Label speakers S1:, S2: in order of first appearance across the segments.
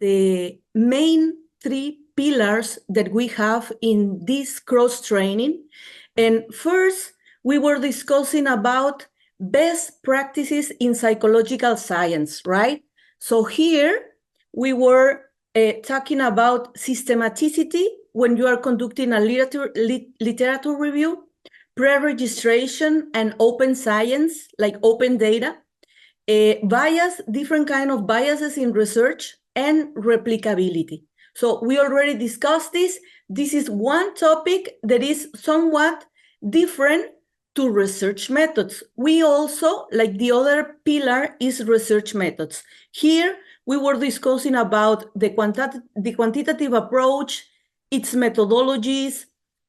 S1: the main three pillars that we have in this cross-training. And first, we were discussing about best practices in psychological science, right? So here we were talking about systematicity when you are conducting a literature review, pre-registration and open science, like open data, bias, different kind of biases in research, and replicability. So we already discussed this. This is one topic that is somewhat different to research methods. We also, like the other pillar, is research methods. Here, we were discussing about the quantitative approach, its methodologies,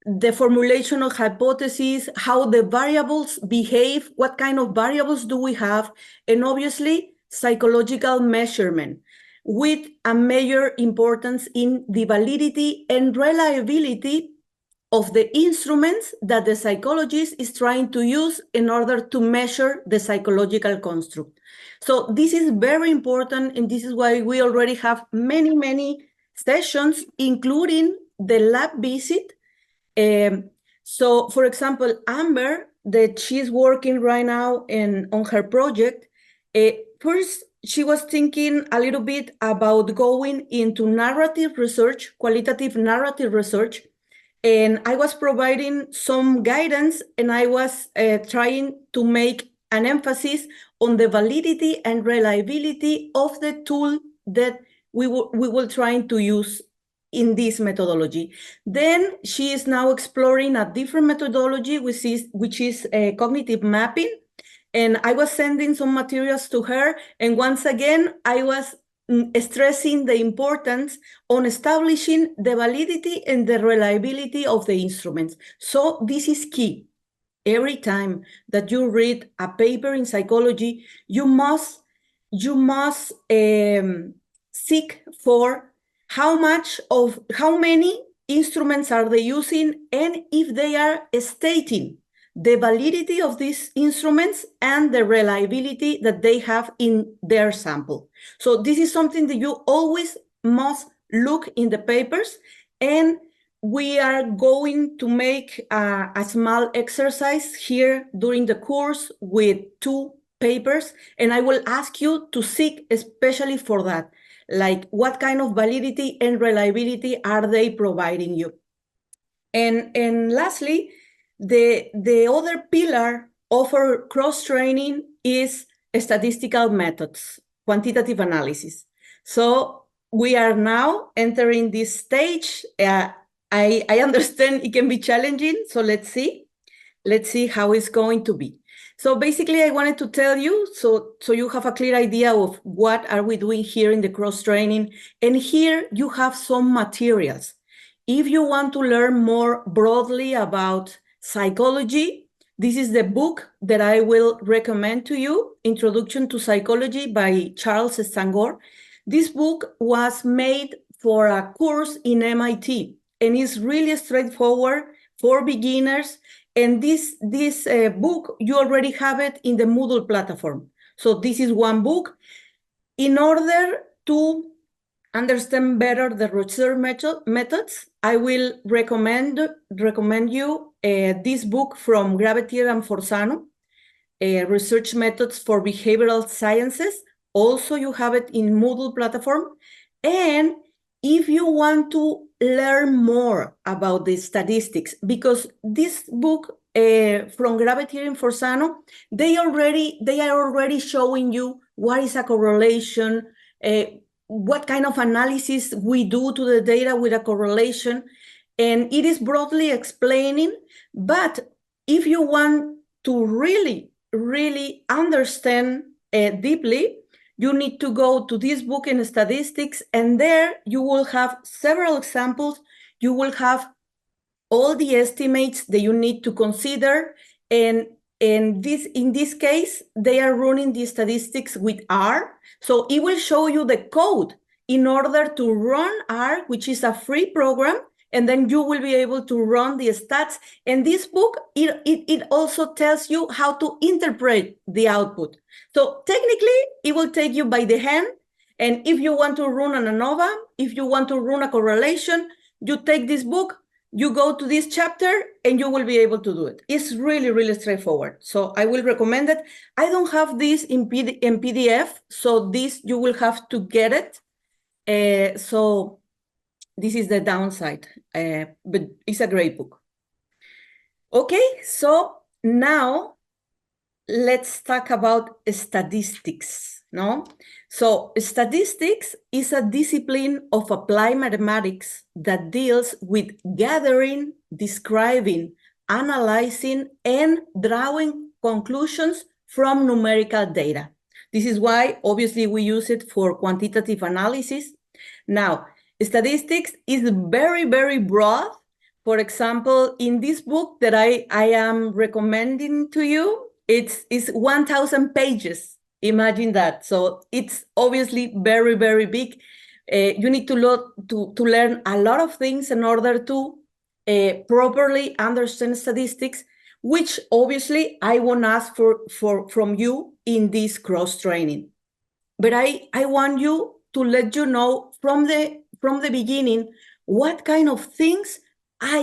S1: the formulation of hypotheses, how the variables behave, what kind of variables do we have, and obviously psychological measurement with a major importance in the validity and reliability of the instruments that the psychologist is trying to use in order to measure the psychological construct. So this is very important, and this is why we already have many sessions, including the lab visit. So, for example, Amber, that she's working right now on her project, first, she was thinking a little bit about going into narrative research, qualitative narrative research, and I was providing some guidance, and I was trying to make an emphasis on the validity and reliability of the tool that we were trying to use in this methodology. Then she is now exploring a different methodology, which is cognitive mapping. And I was sending some materials to her. And once again, I was stressing the importance on establishing the validity and the reliability of the instruments. So this is key. Every time that you read a paper in psychology, you must seek for how many instruments are they using, and if they are stating the validity of these instruments and the reliability that they have in their sample. So this is something that you always must look in the papers, and we are going to make a small exercise here during the course with 2 papers, and I will ask you to seek especially for that, like what kind of validity and reliability are they providing you. And lastly, the other pillar of our cross-training is statistical methods, quantitative analysis. So we are now entering this stage. I understand it can be challenging, so let's see how it's going to be. So basically, I wanted to tell you, so you have a clear idea of what are we doing here in the cross-training. And here you have some materials. If you want to learn more broadly about psychology, this is the book that I will recommend to you, Introduction to Psychology by Charles Stangor. This book was made for a course in MIT, and it's really straightforward for beginners. And this book, you already have it in the Moodle platform. So this is one book. In order to understand better the research methods, I will recommend you this book from Gravetier and Forzano, Research Methods for Behavioral Sciences. Also, you have it in Moodle platform. And if you want to learn more about the statistics, because this book from Gravetier and Forzano, they are already showing you what is a correlation, what kind of analysis we do to the data with a correlation, and it is broadly explaining. But if you want to really understand deeply, you need to go to this book in statistics, and there you will have several examples. You will have all the estimates that you need to consider, and in this case, they are running the statistics with R. So it will show you the code in order to run R, which is a free program, and then you will be able to run the stats. And this book, it also tells you how to interpret the output. So technically, it will take you by the hand, And if you want to run an ANOVA, if you want to run a correlation, you take this book, you go to this chapter, and you will be able to do it. It's really, really straightforward. So I will recommend it. I don't have this in PDF, so this you will have to get it. So this is the downside, but it's a great book. Okay, so now let's talk about statistics, no? So statistics is a discipline of applied mathematics that deals with gathering, describing, analyzing, and drawing conclusions from numerical data. This is why, obviously, we use it for quantitative analysis. Now, statistics is very, very broad. For example, in this book that I am recommending to you, it's 1,000 pages. Imagine that. So it's obviously very, very big. You need to learn a lot of things in order to properly understand statistics, which obviously I won't ask from you in this cross-training. But I want you to let you know from the beginning what kind of things I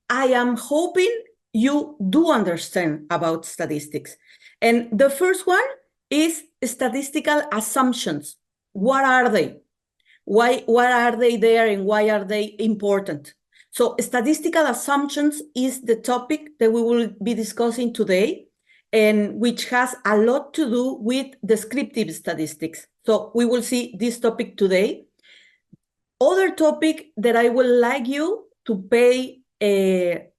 S1: am hoping you do understand about statistics. And the first one is statistical assumptions. What are they? Why are they there and why are they important? So statistical assumptions is the topic that we will be discussing today, and which has a lot to do with descriptive statistics. So we will see this topic today. Other topic that I would like you to pay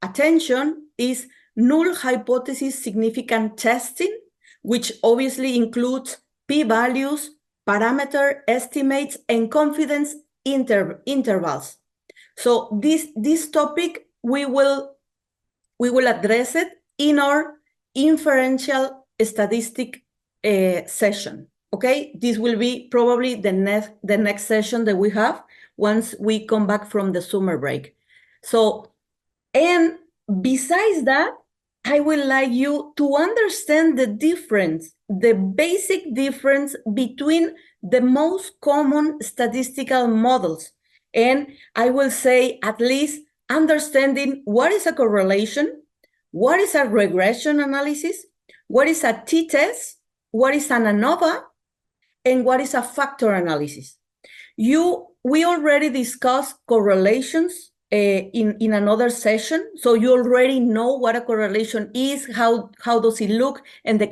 S1: attention is null hypothesis significant testing, which obviously includes p-values, parameter estimates, and confidence intervals. So this topic, we will address it in our inferential statistic session. Okay, this will be probably the next session that we have once we come back from the summer break. So, and besides that, I would like you to understand the difference, the basic difference between the most common statistical models. And I will say at least understanding what is a correlation, what is a regression analysis, what is a t-test, what is an ANOVA, and what is a factor analysis. We already discussed correlations in another session, so you already know what a correlation is, how does it look, and the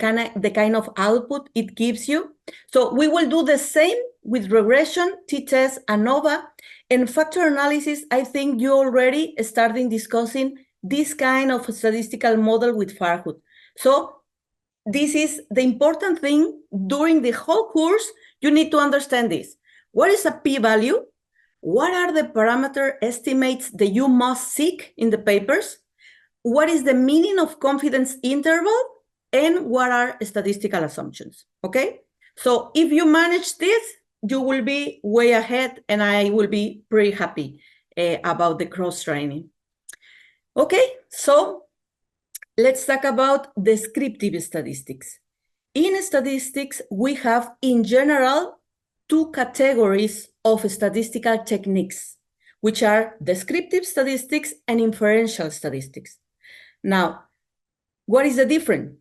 S1: kind of output it gives you. So we will do the same with regression, t-test, ANOVA, and factor analysis. I think you already started discussing this kind of statistical model with Farhud. So this is the important thing during the whole course. You need to understand this. What is a p-value? What are the parameter estimates that you must seek in the papers? What is the meaning of confidence interval? And what are statistical assumptions? Okay? So if you manage this, you will be way ahead, and I will be pretty happy about the cross-training. Okay, so let's talk about descriptive statistics. In statistics, we have, in general, two categories of statistical techniques, which are descriptive statistics and inferential statistics. Now, what is the difference?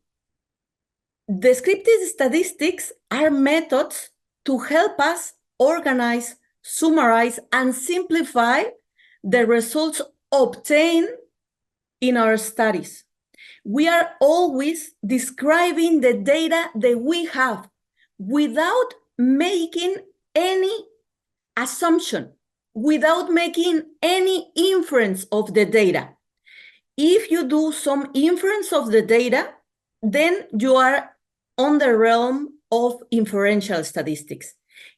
S1: Descriptive statistics are methods to help us organize, summarize, and simplify the results obtained in our studies. We are always describing the data that we have without making any assumption, without making any inference of the data. If you do some inference of the data, then you are on the realm of inferential statistics.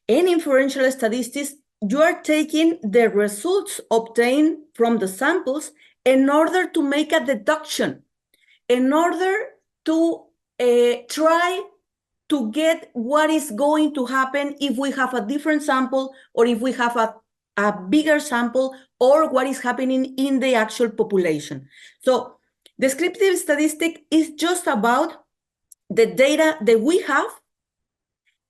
S1: In inferential statistics, you are taking the results obtained from the samples in order to make a deduction, in order to try to get what is going to happen if we have a different sample, or if we have a bigger sample, or what is happening in the actual population. So descriptive statistic is just about the data that we have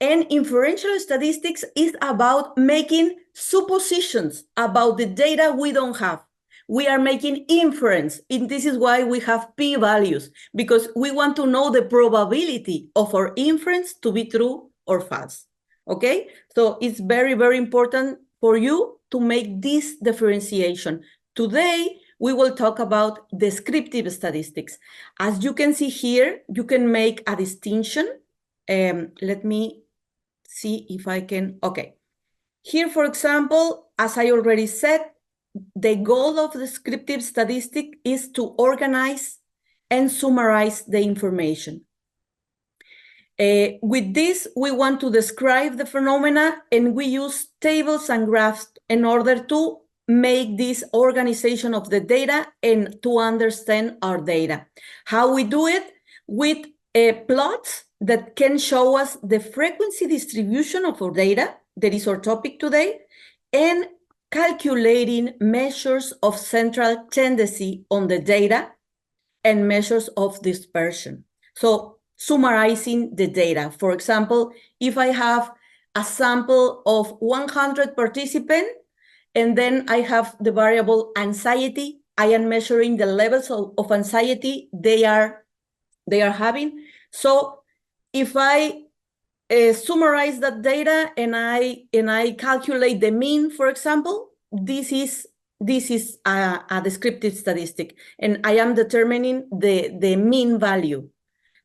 S1: And inferential statistics is about making suppositions about the data we don't have. We are making inference, and this is why we have p-values, because we want to know the probability of our inference to be true or false, okay? So it's very, very important for you to make this differentiation. Today, we will talk about descriptive statistics. As you can see here, you can make a distinction. Let me see if I can, okay. Here, for example, as I already said, the goal of descriptive statistic is to organize and summarize the information. With this, we want to describe the phenomena, and we use tables and graphs in order to make this organization of the data and to understand our data. How we do it? With plots that can show us the frequency distribution of our data, that is our topic today, and calculating measures of central tendency on the data and measures of dispersion. So summarizing the data. For example, if I have a sample of 100 participants, and then I have the variable anxiety, I am measuring the levels of anxiety they are having. So if I summarize that data and I calculate the mean, for example, this is a descriptive statistic, and I am determining the mean value.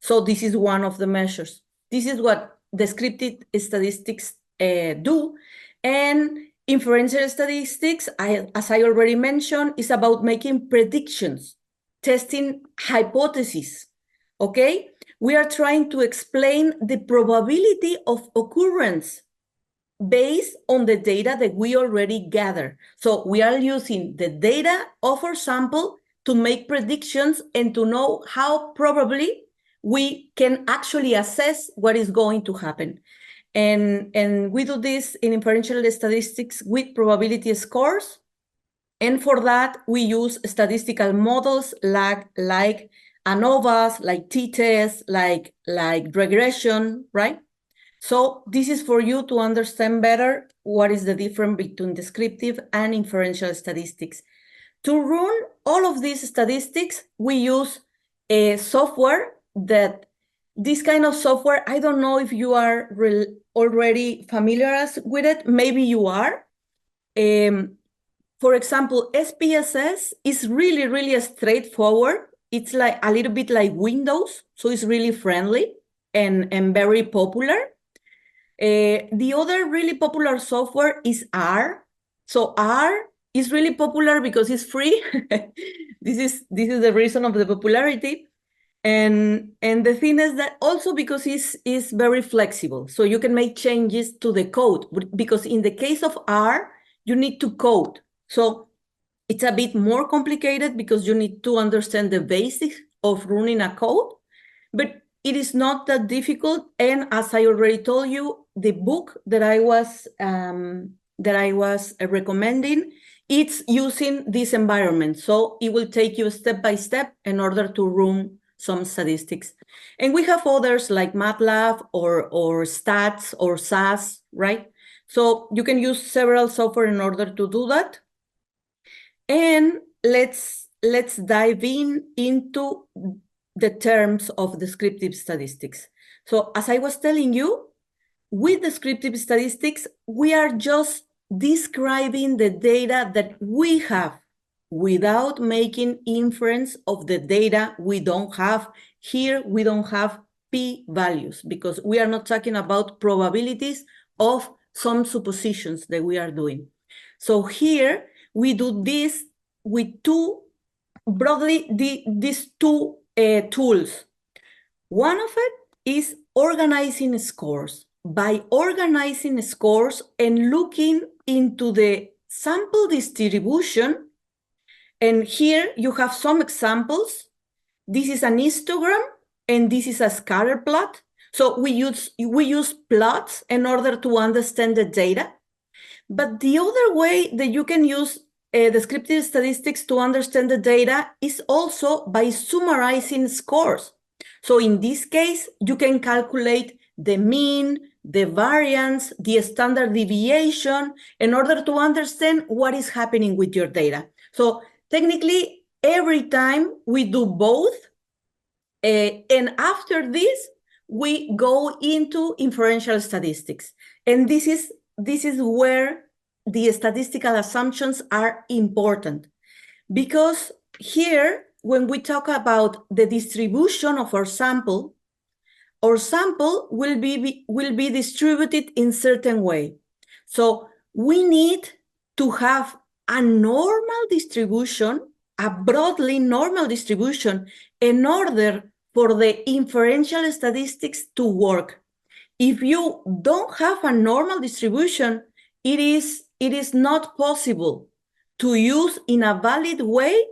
S1: So this is one of the measures. This is what descriptive statistics do. And inferential statistics, as I already mentioned, is about making predictions, testing hypotheses, okay? We are trying to explain the probability of occurrence based on the data that we already gather. So we are using the data of our sample to make predictions and to know how probably we can actually assess what is going to happen. And we do this in inferential statistics with probability scores. And for that, we use statistical models like ANOVAs, like t-tests, like regression, right? So this is for you to understand better what is the difference between descriptive and inferential statistics. To run all of these statistics, we use a software that, this kind of software, I don't know if you are already familiar with it, maybe you are. For example, SPSS is really, really straightforward. It's like a little bit like Windows, so it's really friendly and very popular. The other really popular software is R. So R is really popular because it's free. This is the reason of the popularity. And the thing is that also because it's very flexible. So you can make changes to the code, because in the case of R, you need to code. So it's a bit more complicated because you need to understand the basics of running a code, but it is not that difficult. And as I already told you, the book that I was recommending, it's using this environment. So it will take you step by step in order to run some statistics. And we have others like MATLAB or Stats or SAS, right? So you can use several software in order to do that. And let's dive into the terms of descriptive statistics. So as I was telling you, with descriptive statistics, we are just describing the data that we have without making inference of the data we don't have. Here, we don't have p-values because we are not talking about probabilities of some suppositions that we are doing. So here, we do this with these two tools. One of it is organizing scores. By organizing scores and looking into the sample distribution, and here you have some examples. This is an histogram, and this is a scatter plot. So we use plots in order to understand the data. But the other way that you can use descriptive statistics to understand the data is also by summarizing scores. So in this case, you can calculate the mean, the variance, the standard deviation, in order to understand what is happening with your data. So technically, every time we do both, and after this, we go into inferential statistics. And this is where the statistical assumptions are important. Because here, when we talk about the distribution of our sample will be distributed in certain way. So we need to have a normal distribution, a broadly normal distribution, in order for the inferential statistics to work. If you don't have a normal distribution, it is not possible to use in a valid way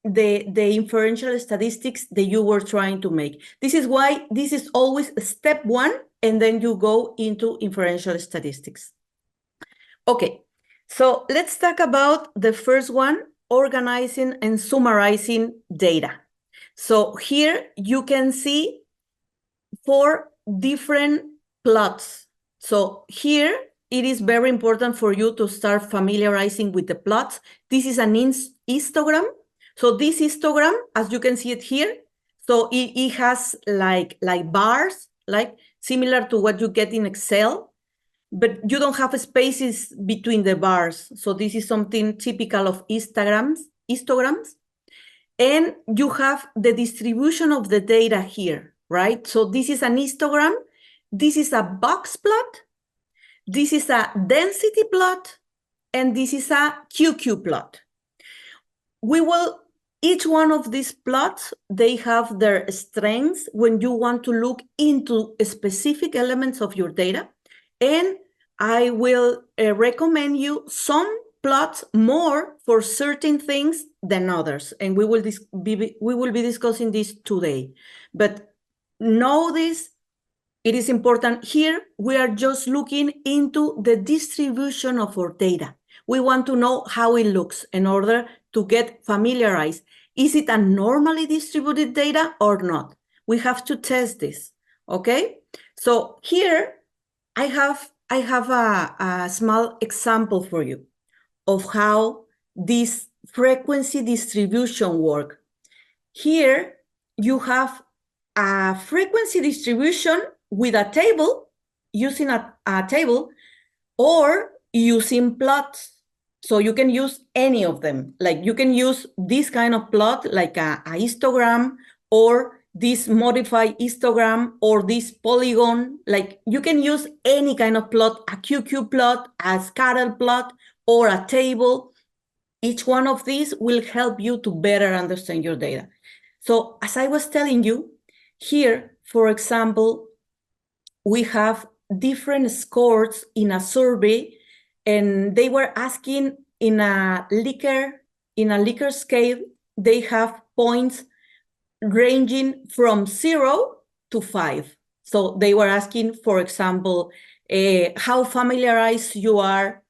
S1: the inferential statistics that you were trying to make. This is why this is always step one, and then you go into inferential statistics. Okay, so let's talk about the first one, organizing and summarizing data. So here you can see 4 different plots. So here it is very important for you to start familiarizing with the plots. This is an histogram. So this histogram, as you can see it here, so it has like bars, like similar to what you get in Excel, but you don't have spaces between the bars. So this is something typical of histograms. And you have the distribution of the data here, right? So this is an histogram. This is a box plot. This is a density plot. And this is a QQ plot. Each one of these plots, they have their strengths when you want to look into specific elements of your data. And I will recommend you some plots more for certain things than others. And we will be discussing this today. But know this, it is important. Here, we are just looking into the distribution of our data. We want to know how it looks in order to get familiarized. Is it a normally distributed data or not? We have to test this, okay? So here, I have a small example for you of how this frequency distribution works. Here, you have a frequency distribution with a table, using a table, or using plots. So you can use any of them. Like you can use this kind of plot, like a histogram, or this modified histogram, or this polygon. Like you can use any kind of plot, a QQ plot, a scatter plot, or a table. Each one of these will help you to better understand your data. So as I was telling you, here, for example, we have different scores in a survey, and they were asking in a Likert scale, they have points ranging from 0 to 5. So they were asking, for example, how familiarized you are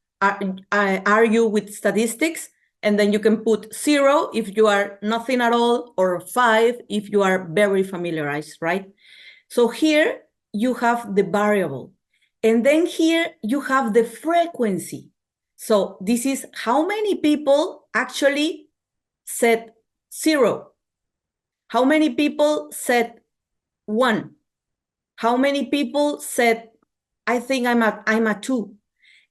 S1: you with statistics? And then you can put 0 if you are nothing at all, or 5 if you are very familiarized, right? So here you have the variable. And then here you have the frequency. So this is how many people actually said 0. How many people said 1? How many people said, I think I'm a 2?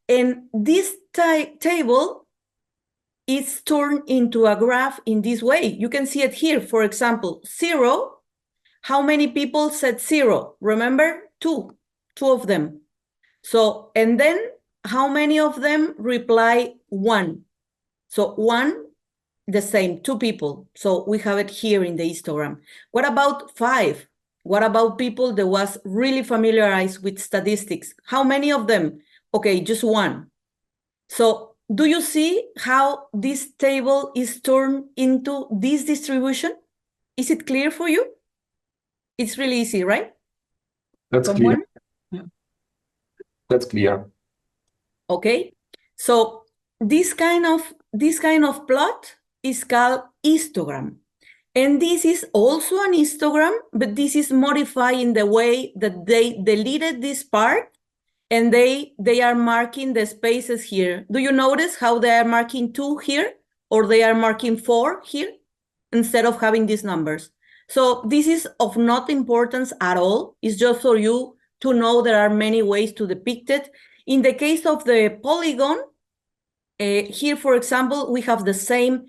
S1: And this table is turned into a graph in this way. You can see it here. For example, 0. How many people said 0? Remember? 2 of them. So, and then how many of them reply 1? So 1, the same, 2 people. So we have it here in the histogram. What about 5? What about people that was really familiarized with statistics? How many of them? Okay, just 1. So do you see how this table is turned into this distribution? Is it clear for you? It's really easy, right?
S2: That's clear. Yeah. That's clear.
S1: Okay, so this kind of plot is called histogram. And this is also an histogram, but this is modifying the way that they deleted this part, and they are marking the spaces here. Do you notice how they are marking 2 here, or they are marking 4 here, instead of having these numbers? So this is of not importance at all. It's just for you to know there are many ways to depict it. In the case of the polygon, here, for example, we have the same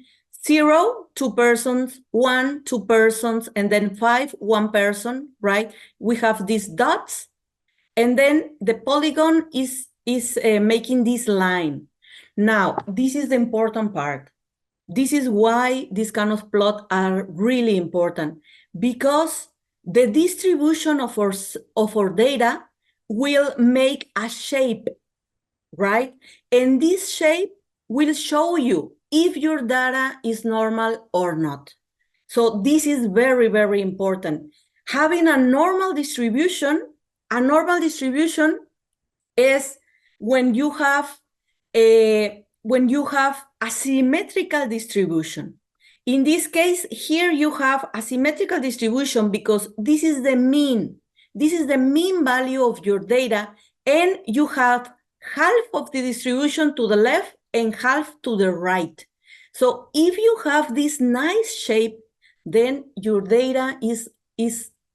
S1: 0, 2 persons, 1, 2 persons, and then 5, 1 person, right? We have these dots, and then the polygon is making this line. Now, this is the important part. This is why these kind of plots are really important, because the distribution of our data will make a shape, right? And this shape will show you if your data is normal or not. So this is very, very important. Having a normal distribution is when you have a symmetrical distribution. In this case, here you have a symmetrical distribution because this is the mean. This is the mean value of your data, and you have half of the distribution to the left and half to the right. So if you have this nice shape, then your data is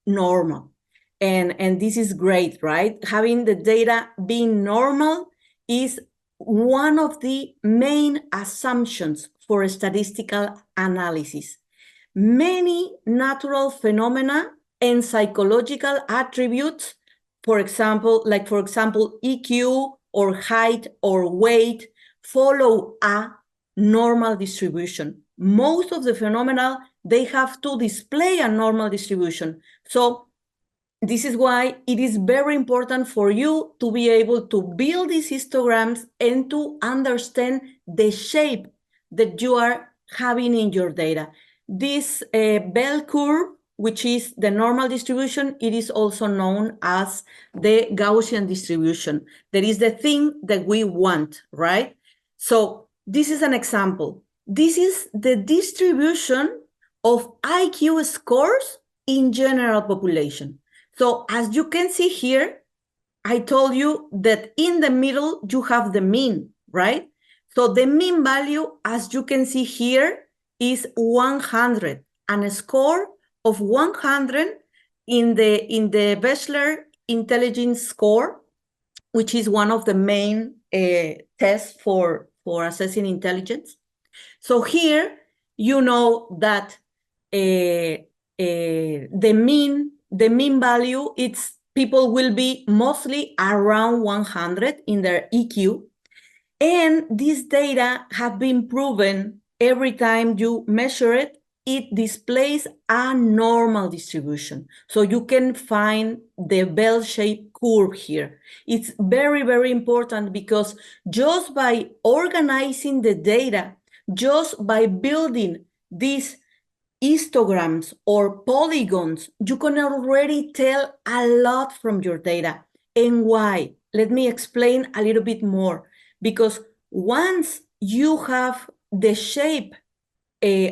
S1: normal. And this is great, right? Having the data being normal is one of the main assumptions for statistical analysis. Many natural phenomena and psychological attributes, for example, EQ or height or weight, follow a normal distribution. Most of the phenomena, they have to display a normal distribution. So this is why it is very important for you to be able to build these histograms and to understand the shape that you are having in your data. This bell curve, which is the normal distribution, it is also known as the Gaussian distribution. That is the thing that we want, right? So this is an example. This is the distribution of IQ scores in general population. So as you can see here, I told you that in the middle, you have the mean, right? So the mean value, as you can see here, is 100, and a score of 100 in the Bachelor Intelligence Score, which is one of the main tests for assessing intelligence. So here, you know that the mean value, people will be mostly around 100 in their EQ. And this data have been proven every time you measure it, it displays a normal distribution. So you can find the bell-shaped curve here. It's very, very important because just by organizing the data, just by building these histograms or polygons, you can already tell a lot from your data. And why? Let me explain a little bit more. Because once you have the shape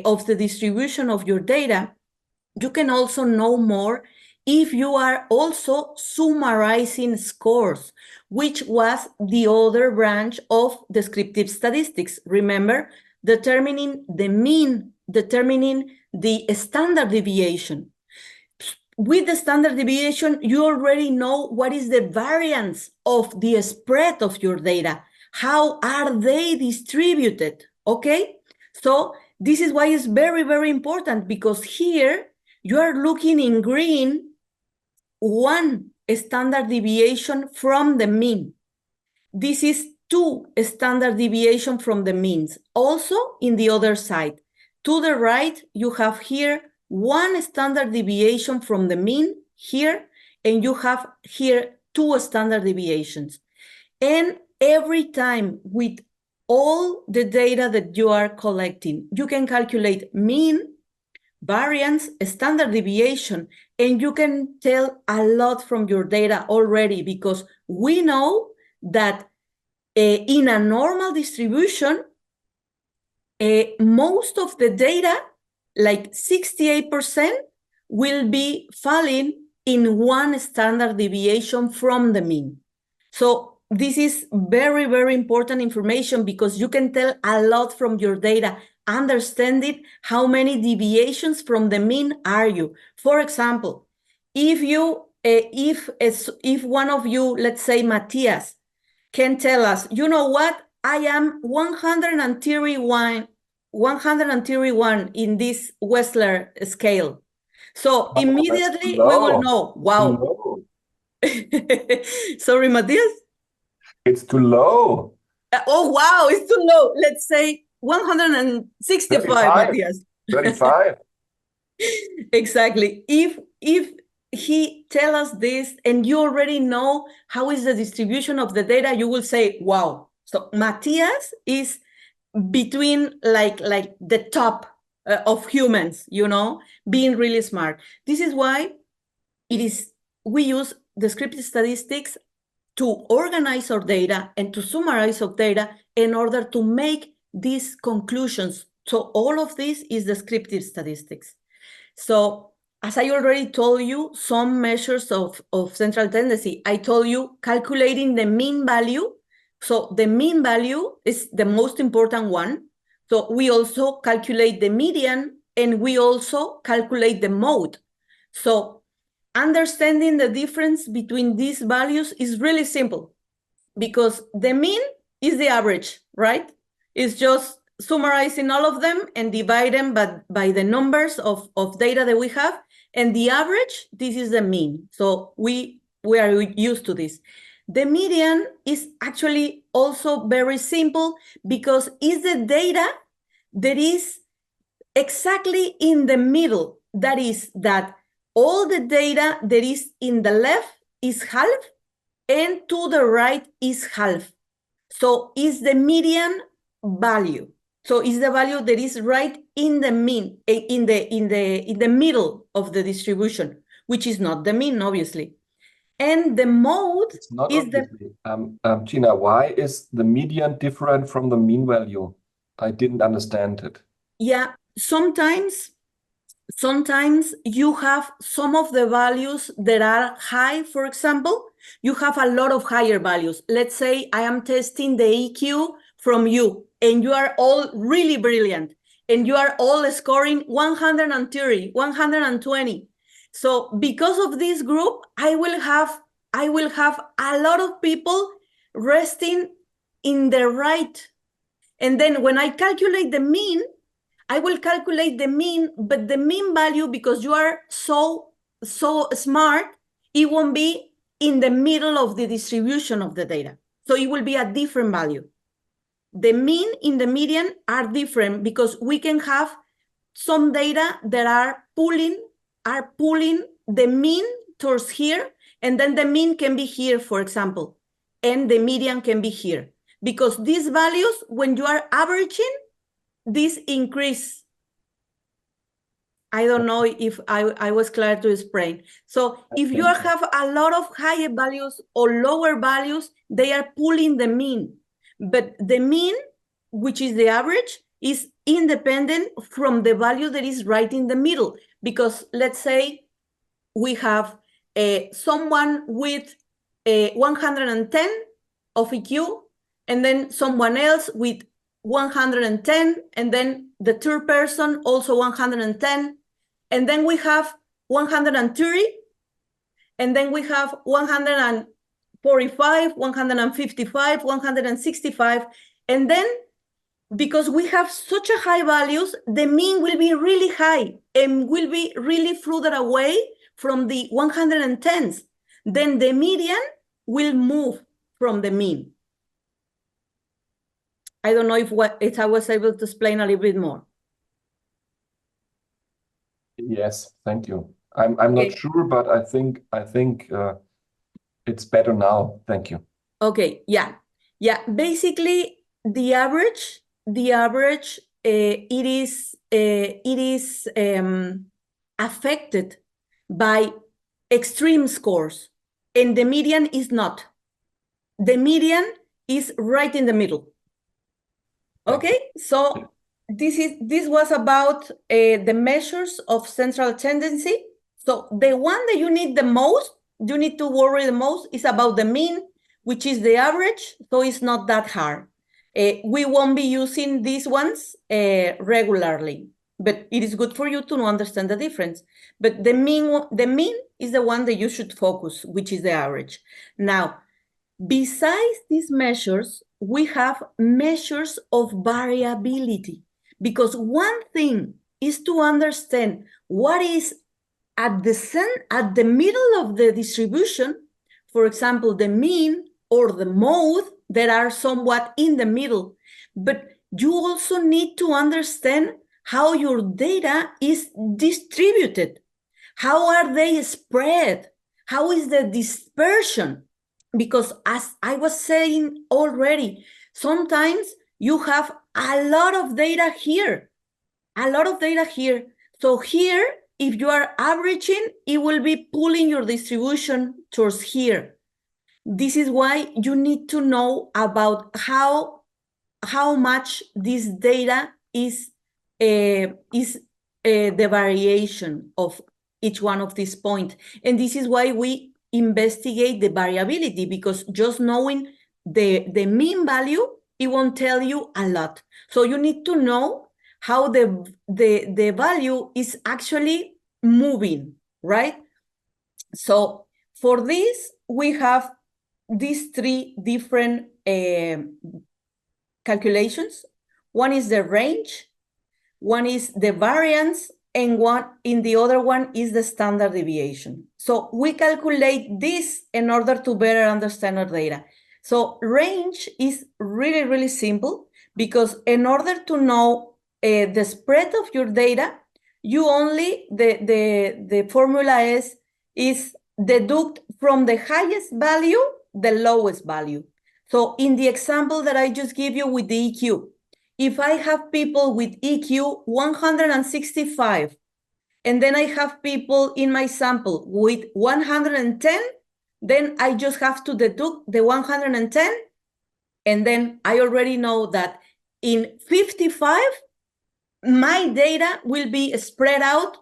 S1: of the distribution of your data, you can also know more if you are also summarizing scores, which was the other branch of descriptive statistics. Remember, determining the mean, determining the standard deviation. With the standard deviation, you already know what is the variance of the spread of your data. How are they distributed, okay? So this is why it's very, very important, because here you are looking in green, one standard deviation from the mean. This is 2 standard deviation from the means. Also in the other side, to the right, you have here 1 standard deviation from the mean here, and you have here 2 standard deviations. And every time with all the data that you are collecting, you can calculate mean, variance, standard deviation, and you can tell a lot from your data already, because we know that in a normal distribution, most of the data, like 68% will be falling in one standard deviation from the mean. So this is very, very important information because you can tell a lot from your data, understanding how many deviations from the mean are you. For example, if one of you, let's say Matthias, can tell us, you know what, I am 131 in this Wessler scale. So immediately we will know, wow. Sorry, Matthias?
S2: It's too low.
S1: Oh, wow, it's too low. Let's say 165,
S2: 35.
S1: Matthias.
S2: 35.
S1: Exactly. If he tell us this and you already know how is the distribution of the data, you will say, wow. So Matthias is between like the top of humans, being really smart. This is why we use descriptive statistics to organize our data and to summarize our data in order to make these conclusions. So all of this is descriptive statistics. So as I already told you, some measures of central tendency, I told you calculating the mean value. So the mean value is the most important one. So we also calculate the median and we also calculate the mode. So understanding the difference between these values is really simple because the mean is the average, right? It's just summarizing all of them and divide them by the numbers of data that we have. And the average, this is the mean. So we are used to this. The median is actually also very simple because it's the data that is exactly in the middle. That is that all the data that is in the left is half and to the right is half. So it's the median value. So it's the value that is right in the mean, in the middle of the distribution, which is not the mean, obviously. And the mode
S2: It's not
S1: is
S2: obviously. Gina, why is the median different from the mean value? I didn't understand it.
S1: Yeah, sometimes you have some of the values that are high. For example, you have a lot of higher values. Let's say I am testing the EQ from you and you are all really brilliant and you are all scoring 130, 120. So because of this group, I will have a lot of people resting in the right. And then when I calculate the mean, I will calculate the mean, but the mean value, because you are so smart, it won't be in the middle of the distribution of the data. So it will be a different value. The mean and the median are different because we can have some data that are pulling the mean towards here, and then the mean can be here, for example, and the median can be here. Because these values, when you are averaging, this increase. I don't know if I was clear to explain. So if you have a lot of higher values or lower values, they are pulling the mean. But the mean, which is the average, is independent from the value that is right in the middle. Because let's say we have someone with 110 of EQ, and then someone else with 110, and then the third person also 110, and then we have 130, and then we have 145, 155, 165, and then because we have such a high values, the mean will be really high and will be really further away from the 110s. Then the median will move from the mean. I don't know if I was able to explain a little bit more.
S2: Yes, thank you. I'm not sure, but I think it's better now. Thank you.
S1: Okay, yeah. Basically, the average it is affected by extreme scores, and the median is not. The median is right in the middle. Okay, so this was about the measures of central tendency. So the one that you need the most, you need to worry the most, is about the mean, which is the average. So it's not that hard. We won't be using these ones regularly, but it is good for you to understand the difference. But the mean is the one that you should focus, which is the average. Now, besides these measures, we have measures of variability, because one thing is to understand what is at the middle of the distribution, for example, the mean or the mode that are somewhat in the middle. But you also need to understand how your data is distributed. How are they spread? How is the dispersion? Because as I was saying already, sometimes you have a lot of data here, So here, if you are averaging, it will be pulling your distribution towards here. This is why you need to know about how much this data is the variation of each one of these points. And this is why we investigate the variability, because just knowing the mean value, it won't tell you a lot. So you need to know how the value is actually moving, right? So for this, we have these three different calculations. One is the range, one is the variance, and the other one is the standard deviation. So we calculate this in order to better understand our data. So range is really, really simple, because in order to know the spread of your data, you only, the formula is deduct from the highest value the lowest value. So in the example that I just gave you with the EQ, if I have people with EQ 165, and then I have people in my sample with 110, then I just have to deduct the 110, and then I already know that in 55, my data will be spread out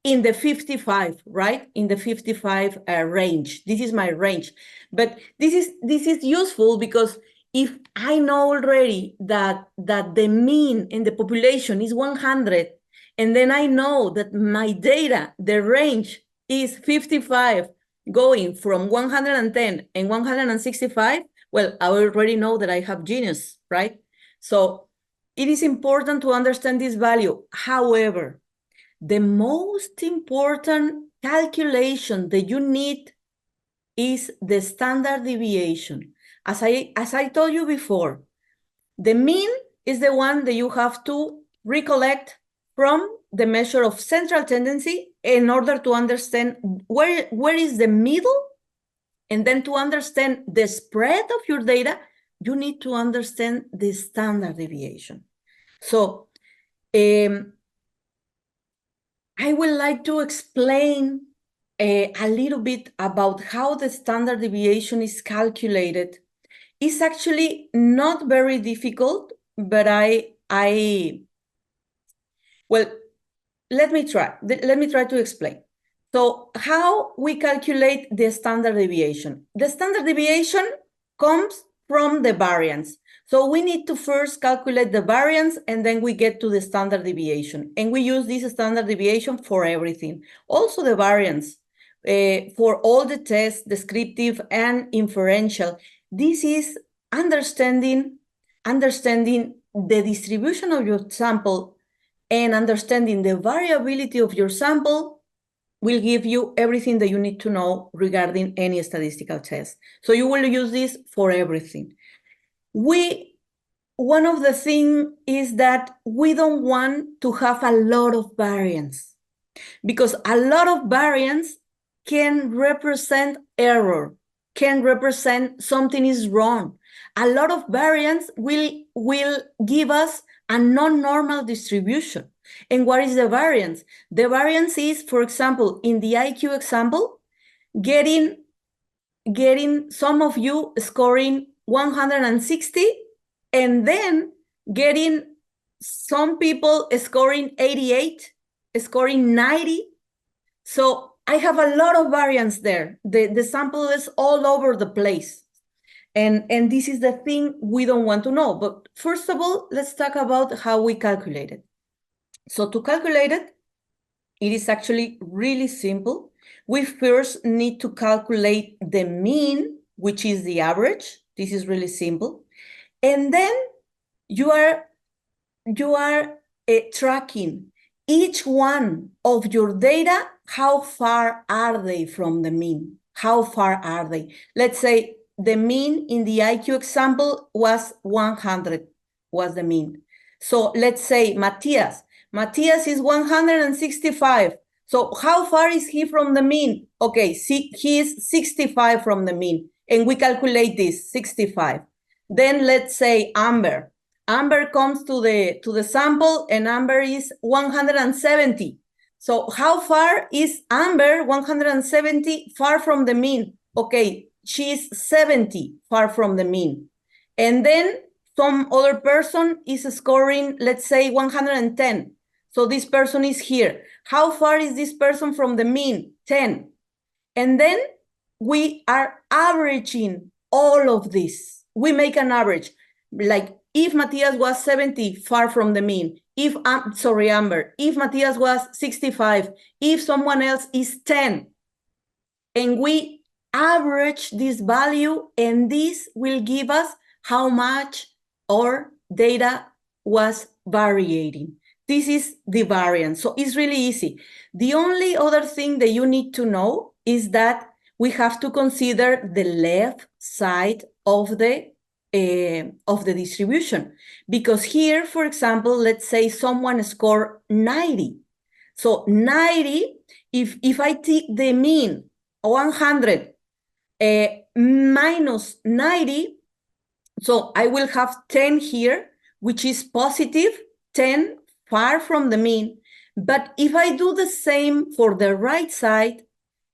S1: in the 55, right? In the 55 range. This is my range. But this is useful, because if I know already that the mean in the population is 100, and then I know that my data, the range is 55, going from 110 and 165, well, I already know that I have genius, right? So it is important to understand this value. However, the most important calculation that you need is the standard deviation. As I told you before, the mean is the one that you have to recollect from the measure of central tendency in order to understand where is the middle. And then to understand the spread of your data, you need to understand the standard deviation. So I would like to explain a little bit about how the standard deviation is calculated. It's actually not very difficult, but well, let me try to explain. So how we calculate the standard deviation? The standard deviation comes from the variance. So we need to first calculate the variance, and then we get to the standard deviation. And we use this standard deviation for everything. Also the variance for all the tests, descriptive and inferential. This is understanding the distribution of your sample, and understanding the variability of your sample will give you everything that you need to know regarding any statistical test. So you will use this for everything. One of the things is that we don't want to have a lot of variance, because a lot of variance can represent error, can represent something is wrong. A lot of variance will give us a non-normal distribution. And what is the variance? The variance is, for example, in the IQ example, getting some of you scoring 160, and then getting some people scoring 88, scoring 90. So I have a lot of variance there. The sample is all over the place. And this is the thing we don't want to know. But first of all, let's talk about how we calculate it. So to calculate it, it is actually really simple. We first need to calculate the mean, which is the average. This is really simple. And then you are tracking each one of your data. How far are they from the mean? How far are they? Let's say the mean in the IQ example was 100, was the mean. So let's say Matthias is 165. So how far is he from the mean? Okay, see, he is 65 from the mean. And we calculate this, 65. Then let's say Amber. Amber comes to the sample and Amber is 170. So how far is Amber 170 far from the mean? Okay, she's 70 far from the mean. And then some other person is scoring, let's say 110. So this person is here. How far is this person from the mean? 10. And then we are averaging all of this. We make an average. Like if Matthias was 70 far from the mean, if Amber, if Matthias was 65, if someone else is 10, and we average this value, and this will give us how much our data was varying. This is the variance. So it's really easy. The only other thing that you need to know is that we have to consider the left side of the distribution. Because here, for example, let's say someone scored 90. So 90, if I take the mean 100 minus 90, so I will have 10 here, which is positive, 10 far from the mean. But if I do the same for the right side,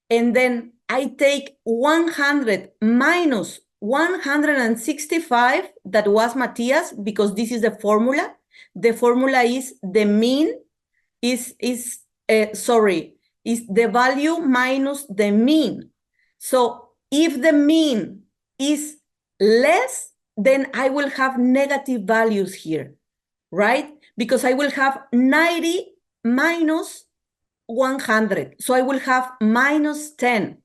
S1: and then I take 100 minus 165, that was Matthias, because this is the formula. The formula is the mean is the value minus the mean. So if the mean is less, then I will have negative values here, right? Because I will have 90 minus 100. So I will have minus 10.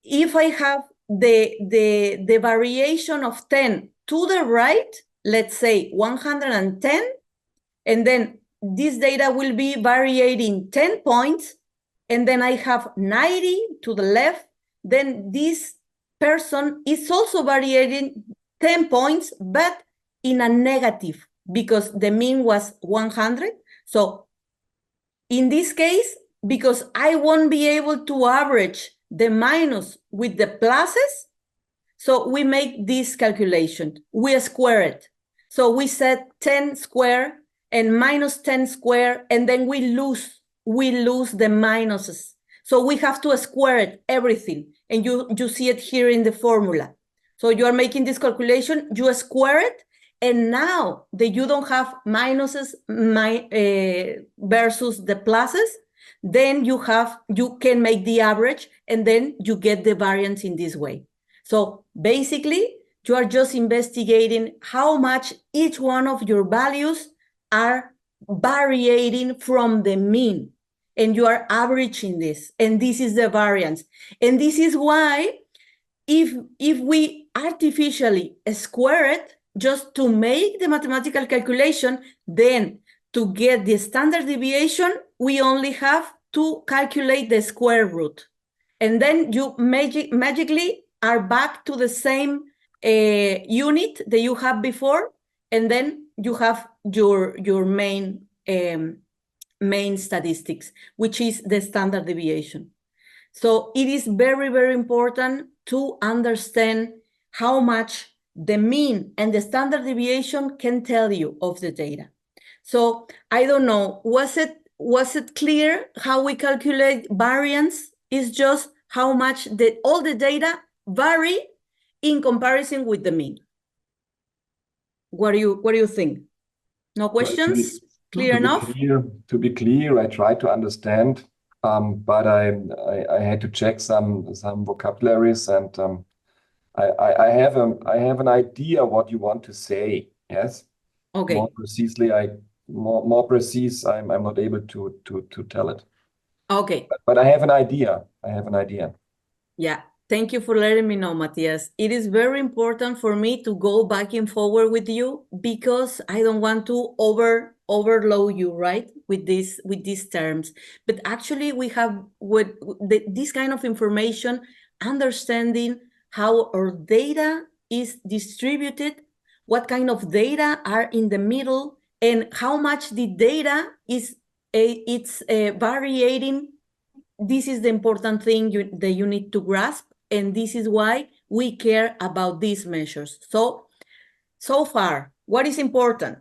S1: If I have the variation of 10 to the right, let's say 110, and then this data will be varying 10 points, and then I have 90 to the left, then this person is also varying 10 points, but in a negative, because the mean was 100. So in this case, because I won't be able to average the minus with the pluses, so we make this calculation. We square it. So we set 10 square and minus 10 square, and then we lose the minuses. So we have to square it, everything. And you see it here in the formula. So you are making this calculation, you square it, and now that you don't have minuses versus the pluses, then you can make the average, and then you get the variance in this way. So basically, you are just investigating how much each one of your values are varying from the mean, and you are averaging this, and this is the variance. And this is why if we artificially square it just to make the mathematical calculation, then to get the standard deviation, we only have to calculate the square root. And then you magically are back to the same unit that you have before, and then you have your main statistics, which is the standard deviation. So it is very, very important to understand how much the mean and the standard deviation can tell you of the data. So I don't know, was it clear how we calculate variance? Is just how much all the data vary in comparison with the mean. What do you think? No
S2: To be,
S1: questions? Clear
S2: to be
S1: enough?
S2: clear, I try to understand, but I had to check some vocabularies, and I have an idea what you want to say. Yes.
S1: Okay.
S2: More precisely, more precise, I'm not able to tell it.
S1: Okay.
S2: But I have an idea. I have an idea.
S1: Yeah. Thank you for letting me know, Matthias. It is very important for me to go back and forward with you because I don't want to overload you, right? With these terms. But actually we have this kind of information, understanding how our data is distributed, what kind of data are in the middle, and how much the data is varying. This is the important thing that you need to grasp, and this is why we care about these measures. So far, what is important?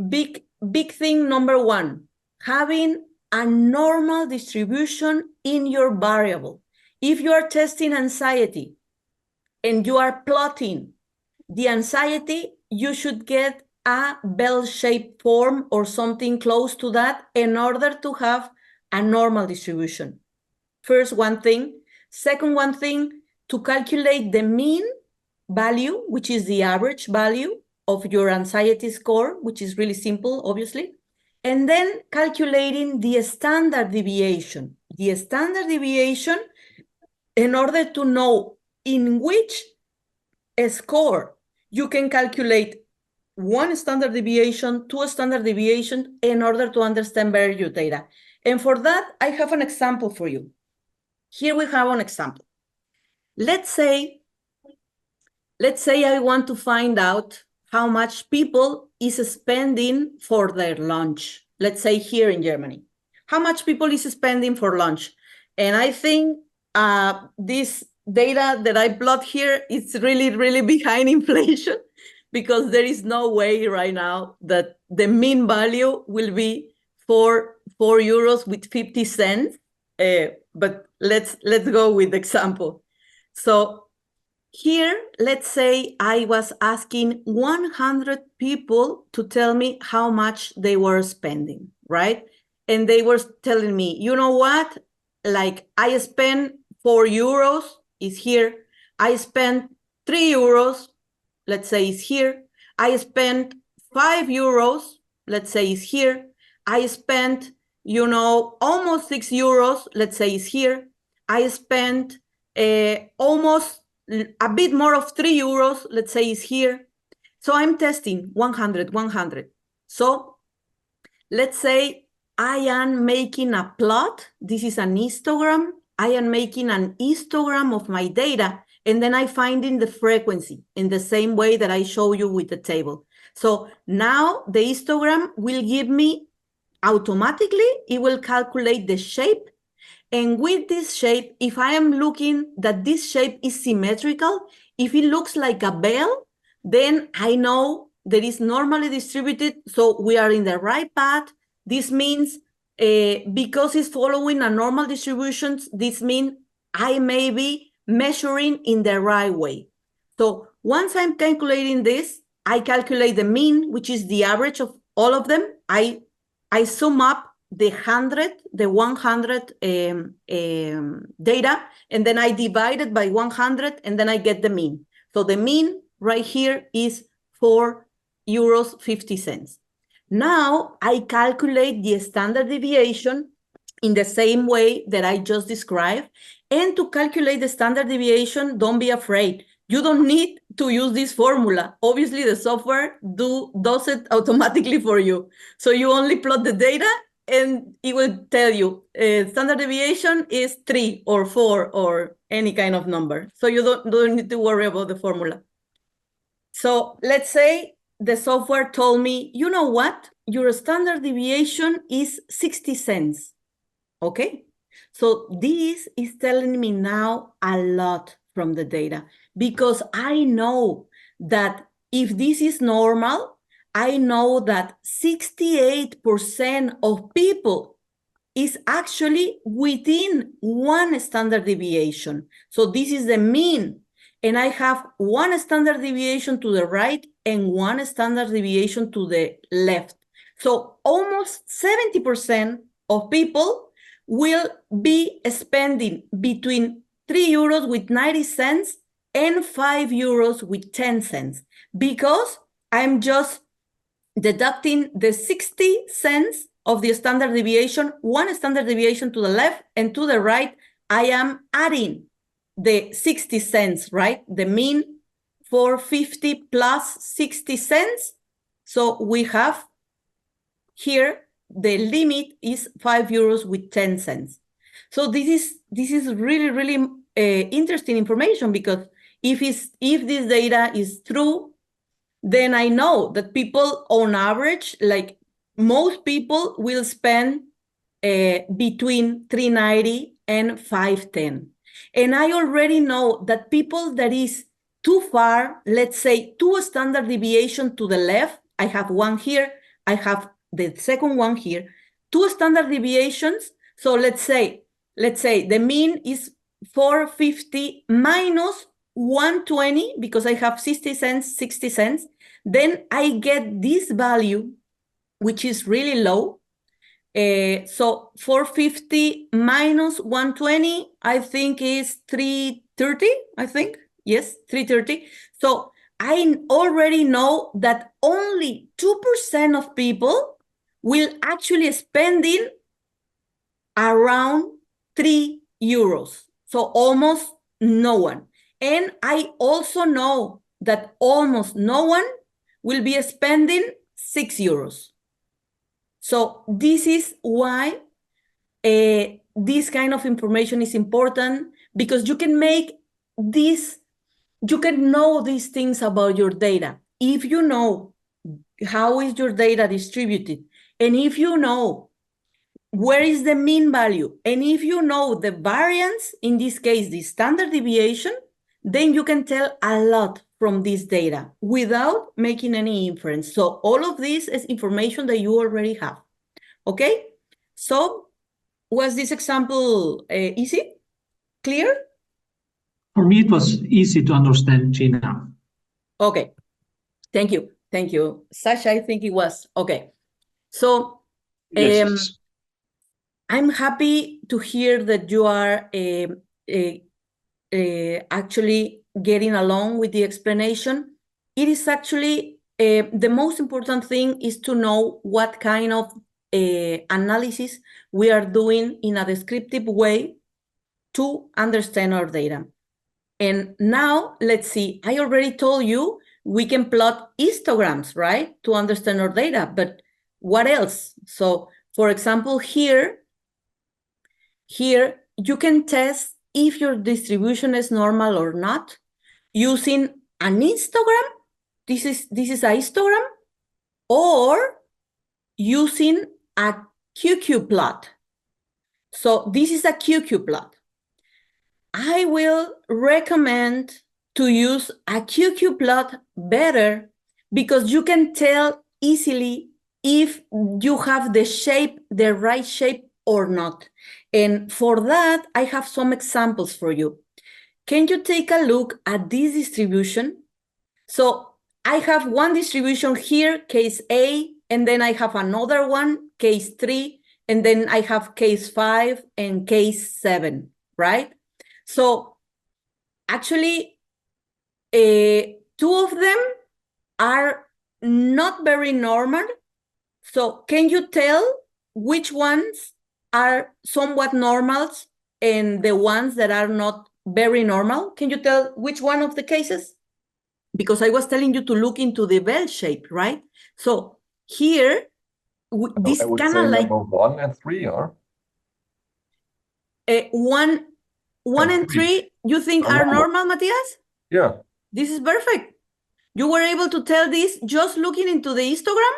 S1: Big thing number one, having a normal distribution in your variable. If you are testing anxiety and you are plotting the anxiety, you should get a bell-shaped form or something close to that in order to have a normal distribution. First one thing. Second one thing, to calculate the mean value, which is the average value of your anxiety score, which is really simple, obviously. And then calculating the standard deviation. The standard deviation in order to know in which score you can calculate one standard deviation, two standard deviations in order to understand better your data. And for that, I have an example for you. Here we have an example. Let's say I want to find out how much people is spending for their lunch. Let's say here in Germany, how much people is spending for lunch. And I think this data that I plot here is really, really behind inflation because there is no way right now that the mean value will be 4 euros with 50 cents. But let's go with the example. So here, let's say I was asking 100 people to tell me how much they were spending, right? And they were telling me, you know what? Like I spent 4 euros, is here. I spent 3 euros, let's say is here. I spent 5 euros, let's say is here. I spent, almost 6 euros, let's say is here. I spent almost a bit more of 3 euros, let's say is here. So I'm testing 100. So let's say I am making a plot. This is an histogram. I am making an histogram of my data, and then I find in the frequency in the same way that I show you with the table. So now the histogram will give me automatically, it will calculate the shape. And with this shape, if I am looking that this shape is symmetrical, if it looks like a bell, then I know that it's normally distributed, so we are in the right path. This means because it's following a normal distribution, this means I may be measuring in the right way. So once I'm calculating this, I calculate the mean, which is the average of all of them. I sum up the 100 data, and then I divide it by 100, and then I get the mean. So the mean right here is 4 euros 50 cents. Now I calculate the standard deviation in the same way that I just described. And to calculate the standard deviation, don't be afraid. You don't need to use this formula. Obviously, the software does it automatically for you. So you only plot the data, and it will tell you standard deviation is 3 or 4 or any kind of number. So you don't need to worry about the formula. So let's say the software told me, you know what? Your standard deviation is 60 cents. Okay? So this is telling me now a lot from the data, because I know that if this is normal, I know that 68% of people is actually within one standard deviation. So this is the mean. and I have one standard deviation to the right and one standard deviation to the left. So almost 70% of people will be spending between 3 euros with 90 cents and 5 euros with 10 cents, because I'm just deducting the 60 cents of the standard deviation, one standard deviation to the left, and to the right, I am adding the 60 cents, right? The mean 450 plus 60 cents. So we have here, the limit is 5 euros with 10 cents. So this is really, really interesting information, because if this data is true, then I know that people on average, like most people, will spend between 390 and 510. And I already know that people that is too far, let's say 2 standard deviation to the left, I have one here, I have the second one here, 2 standard deviations. So let's say the mean is 450 minus 120, because I have 60 cents, 60 cents. Then I get this value, which is really low. So 450 minus 120, I think is 330, I think. Yes, 330. So I already know that only 2% of people will actually spending around 3 euros. So almost no one. And I also know that almost no one will be spending 6 euros. So this is why this kind of information is important, because you can make this, you can know these things about your data. If you know how is your data distributed, and if you know where is the mean value, and if you know the variance, in this case, the standard deviation, then you can tell a lot from this data without making any inference. So all of this is information that you already have. Okay? So was this example easy? Clear?
S3: For me, it was easy to understand, Gina.
S1: Okay. Thank you. Thank you. Sasha, I think it was. Okay. So
S3: Yes.
S1: I'm happy to hear that you are actually getting along with the explanation. It is actually the most important thing is to know what kind of analysis we are doing in a descriptive way to understand our data. And now let's see, I already told you we can plot histograms, right, to understand our data, but what else? So for example, here you can test if your distribution is normal or not using an histogram. This is a histogram, or using a QQ plot. So this is a QQ plot. I will recommend to use a QQ plot better, because you can tell easily if you have the right shape or not. And for that, I have some examples for you. Can you take a look at this distribution? So I have one distribution here, case A, and then I have another one, case 3, and then I have case 5 and case 7, right? So actually, 2 of them are not very normal. So can you tell which ones are somewhat normals and the ones that are not very normal? Can you tell which one of the cases? Because I was telling you to look into the bell shape, right? So here, this
S2: I would
S1: kind
S2: say
S1: of like
S2: number 1 and 3 are.
S1: 1 and 3, you think are normal, Matthias?
S2: Yeah.
S1: This is perfect. You were able to tell this just looking into the histogram?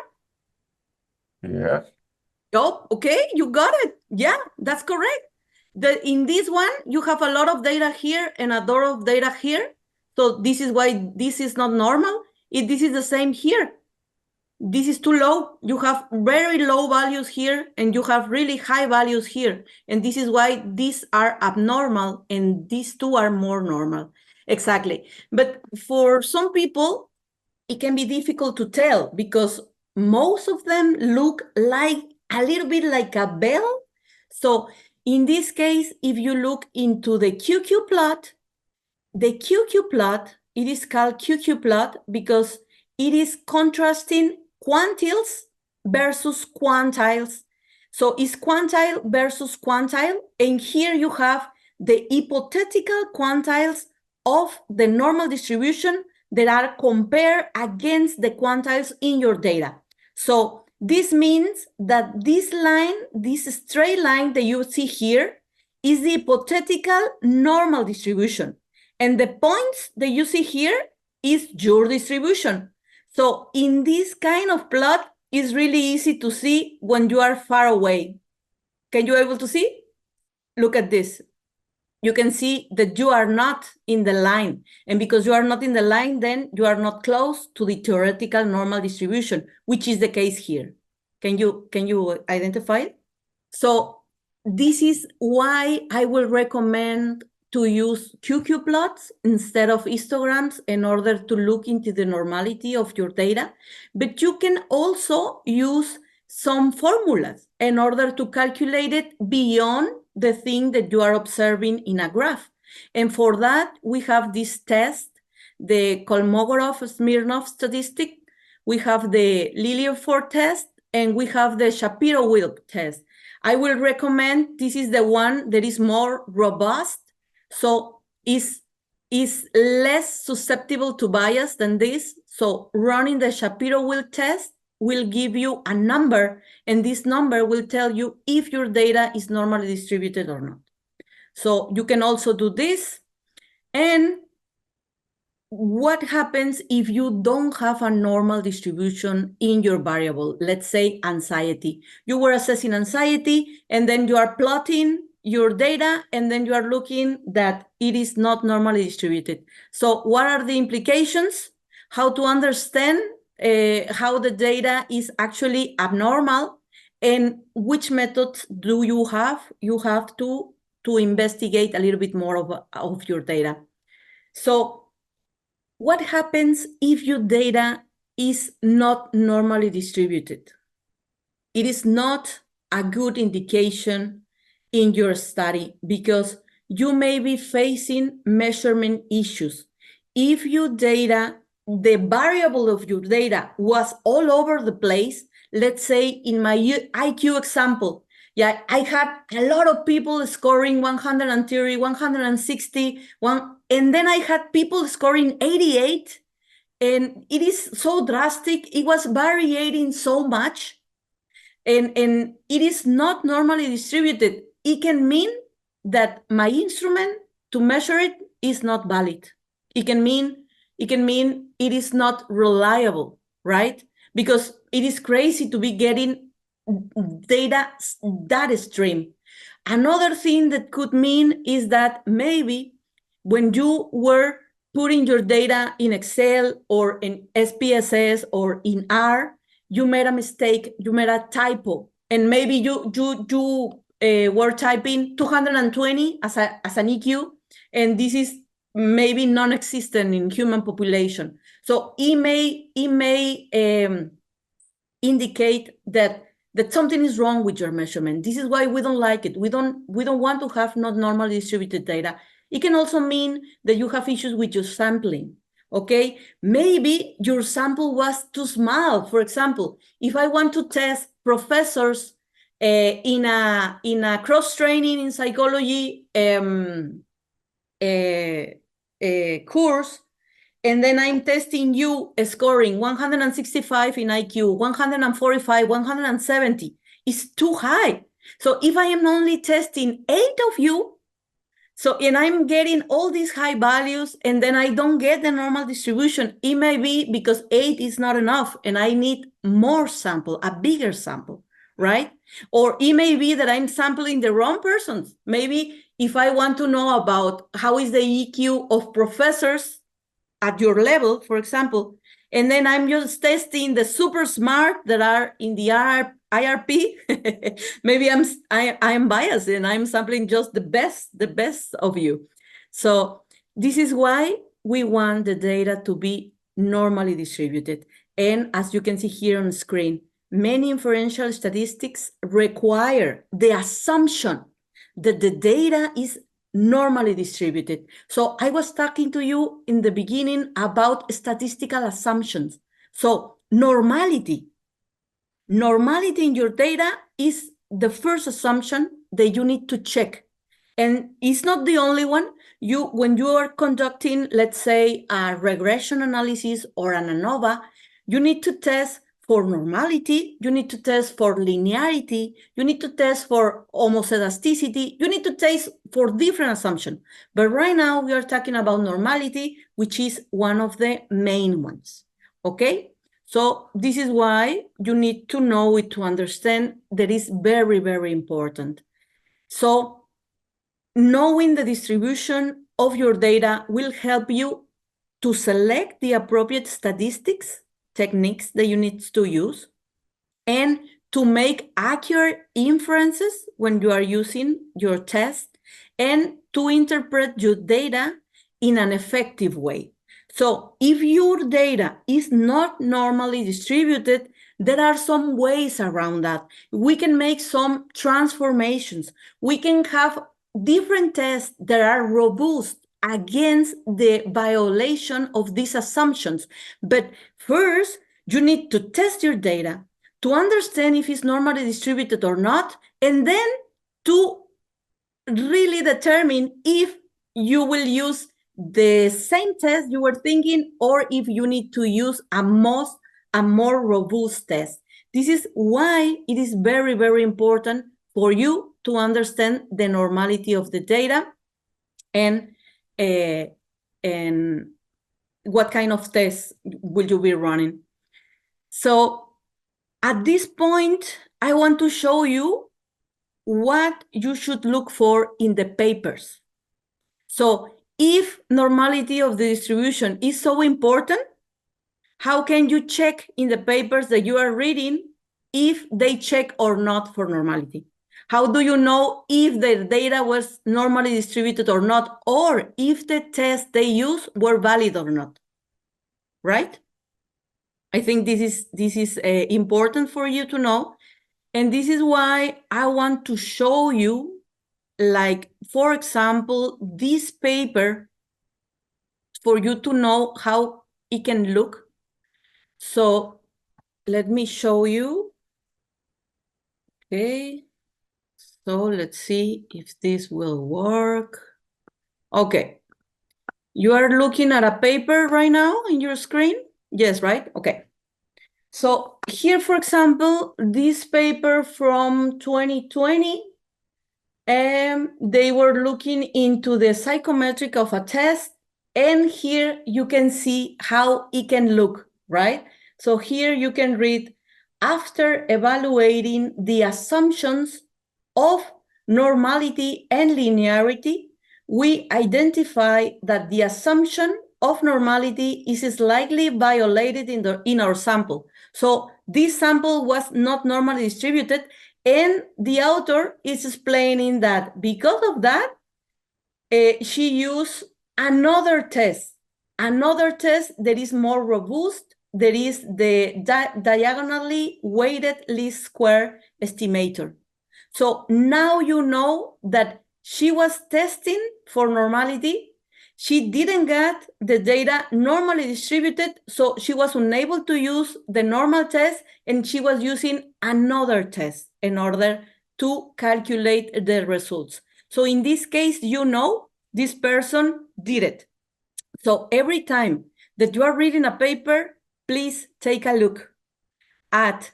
S2: Yeah.
S1: Oh, okay, you got it. Yeah, that's correct. In this one, you have a lot of data here and a lot of data here. So this is why this is not normal. This is the same here. This is too low. You have very low values here, and you have really high values here. And this is why these are abnormal, and these two are more normal. Exactly. But for some people, it can be difficult to tell because most of them look like a little bit like a bell. So in this case, if you look into the QQ plot, the QQ plot, it is called QQ plot because it is contrasting quantiles versus quantiles. So it's quantile versus quantile, and here you have the hypothetical quantiles of the normal distribution that are compared against the quantiles in your data. So this means that this line, this straight line that you see here, is the hypothetical normal distribution. And the points that you see here is your distribution. So in this kind of plot, it's really easy to see when you are far away. Can you able to see? Look at this. You can see that you are not in the line. And because you are not in the line, then you are not close to the theoretical normal distribution, which is the case here. Can you identify it? So this is why I will recommend to use QQ plots instead of histograms in order to look into the normality of your data. But you can also use some formulas in order to calculate it beyond the thing that you are observing in a graph. And for that, we have this test, the Kolmogorov-Smirnov statistic, we have the Lilliefors test, and we have the Shapiro-Wilk test. I will recommend, this is the one that is more robust, so is less susceptible to bias than this. So running the Shapiro-Wilk test will give you a number, and this number will tell you if your data is normally distributed or not. So you can also do this. And what happens if you don't have a normal distribution in your variable? Let's say anxiety. You were assessing anxiety, and then you are plotting your data, and then you are looking that it is not normally distributed. So what are the implications? How to understand how the data is actually abnormal, and which methods do you have? You have to investigate a little bit more of your data. So what happens if your data is not normally distributed? It is not a good indication in your study because you may be facing measurement issues. If your data, the variable of your data was all over the place, let's say in my IQ example, yeah, I had a lot of people scoring 130, 160, and then I had people scoring 88, and it is so drastic. It was varying so much, and it is not normally distributed. It can mean that my instrument to measure it is not valid. It can mean it is not reliable, right? Because it is crazy to be getting data that extreme. Another thing that could mean is that maybe when you were putting your data in Excel or in SPSS or in R, you made a mistake, you made a typo, and maybe you were typing 220 as an EQ, and this is maybe non-existent in human population. So it may indicate that something is wrong with your measurement. This is why we don't like it. We don't want to have not normally distributed data. It can also mean that you have issues with your sampling. Okay, maybe your sample was too small. For example, if I want to test professors in a cross-training in psychology course, and then I'm testing you scoring 165 in IQ, 145, 170, it's too high. So if I am only testing 8 of you, and I'm getting all these high values, and then I don't get the normal distribution, it may be because 8 is not enough, and I need more sample, a bigger sample, right? Or it may be that I'm sampling the wrong persons. Maybe if I want to know about how is the EQ of professors at your level, for example, and then I'm just testing the super smart that are in the IRP, maybe I'm biased and I'm sampling just the best of you. So This is why we want the data to be normally distributed. And as you can see here on the screen, many inferential statistics require the assumption that the data is normally distributed. So I was talking to you in the beginning about statistical assumptions. So normality in your data is the first assumption that you need to check. And it's not the only one. When you are conducting, let's say, a regression analysis or an ANOVA, you need to test for normality, you need to test for linearity, you need to test for homoscedasticity, you need to test for different assumptions. But right now we are talking about normality, which is one of the main ones, okay? So this is why you need to know it to understand that is very, very important. So knowing the distribution of your data will help you to select the appropriate statistics techniques that you need to use and to make accurate inferences when you are using your test and to interpret your data in an effective way. So if your data is not normally distributed, there are some ways around that. We can make some transformations. We can have different tests that are robust against the violation of these assumptions. But first, you need to test your data to understand if it's normally distributed or not, and then to really determine if you will use the same test you were thinking or if you need to use a more robust test. This is why it is very, very important for you to understand the normality of the data and what kind of tests will you be running. So at this point, I want to show you what you should look for in the papers. So if normality of the distribution is so important, how can you check in the papers that you are reading if they check or not for normality? How do you know if the data was normally distributed or not, or if the tests they use were valid or not, right? I think this is important for you to know. And this is why I want to show you, like, for example, this paper for you to know how it can look. So let me show you. Okay. So let's see if this will work. Okay. You are looking at a paper right now in your screen? Yes, right? Okay. So here, for example, this paper from 2020, they were looking into the psychometric of a test. And here you can see how it can look, right? So here you can read, after evaluating the assumptions of normality and linearity, we identify that the assumption of normality is slightly violated in our sample. So this sample was not normally distributed, and the author is explaining that because of that, she used another test that is more robust, that is the diagonally weighted least square estimator. So now you know that she was testing for normality. She didn't get the data normally distributed, so she was unable to use the normal test, and she was using another test in order to calculate the results. So in this case, you know this person did it. So every time that you are reading a paper, please take a look at,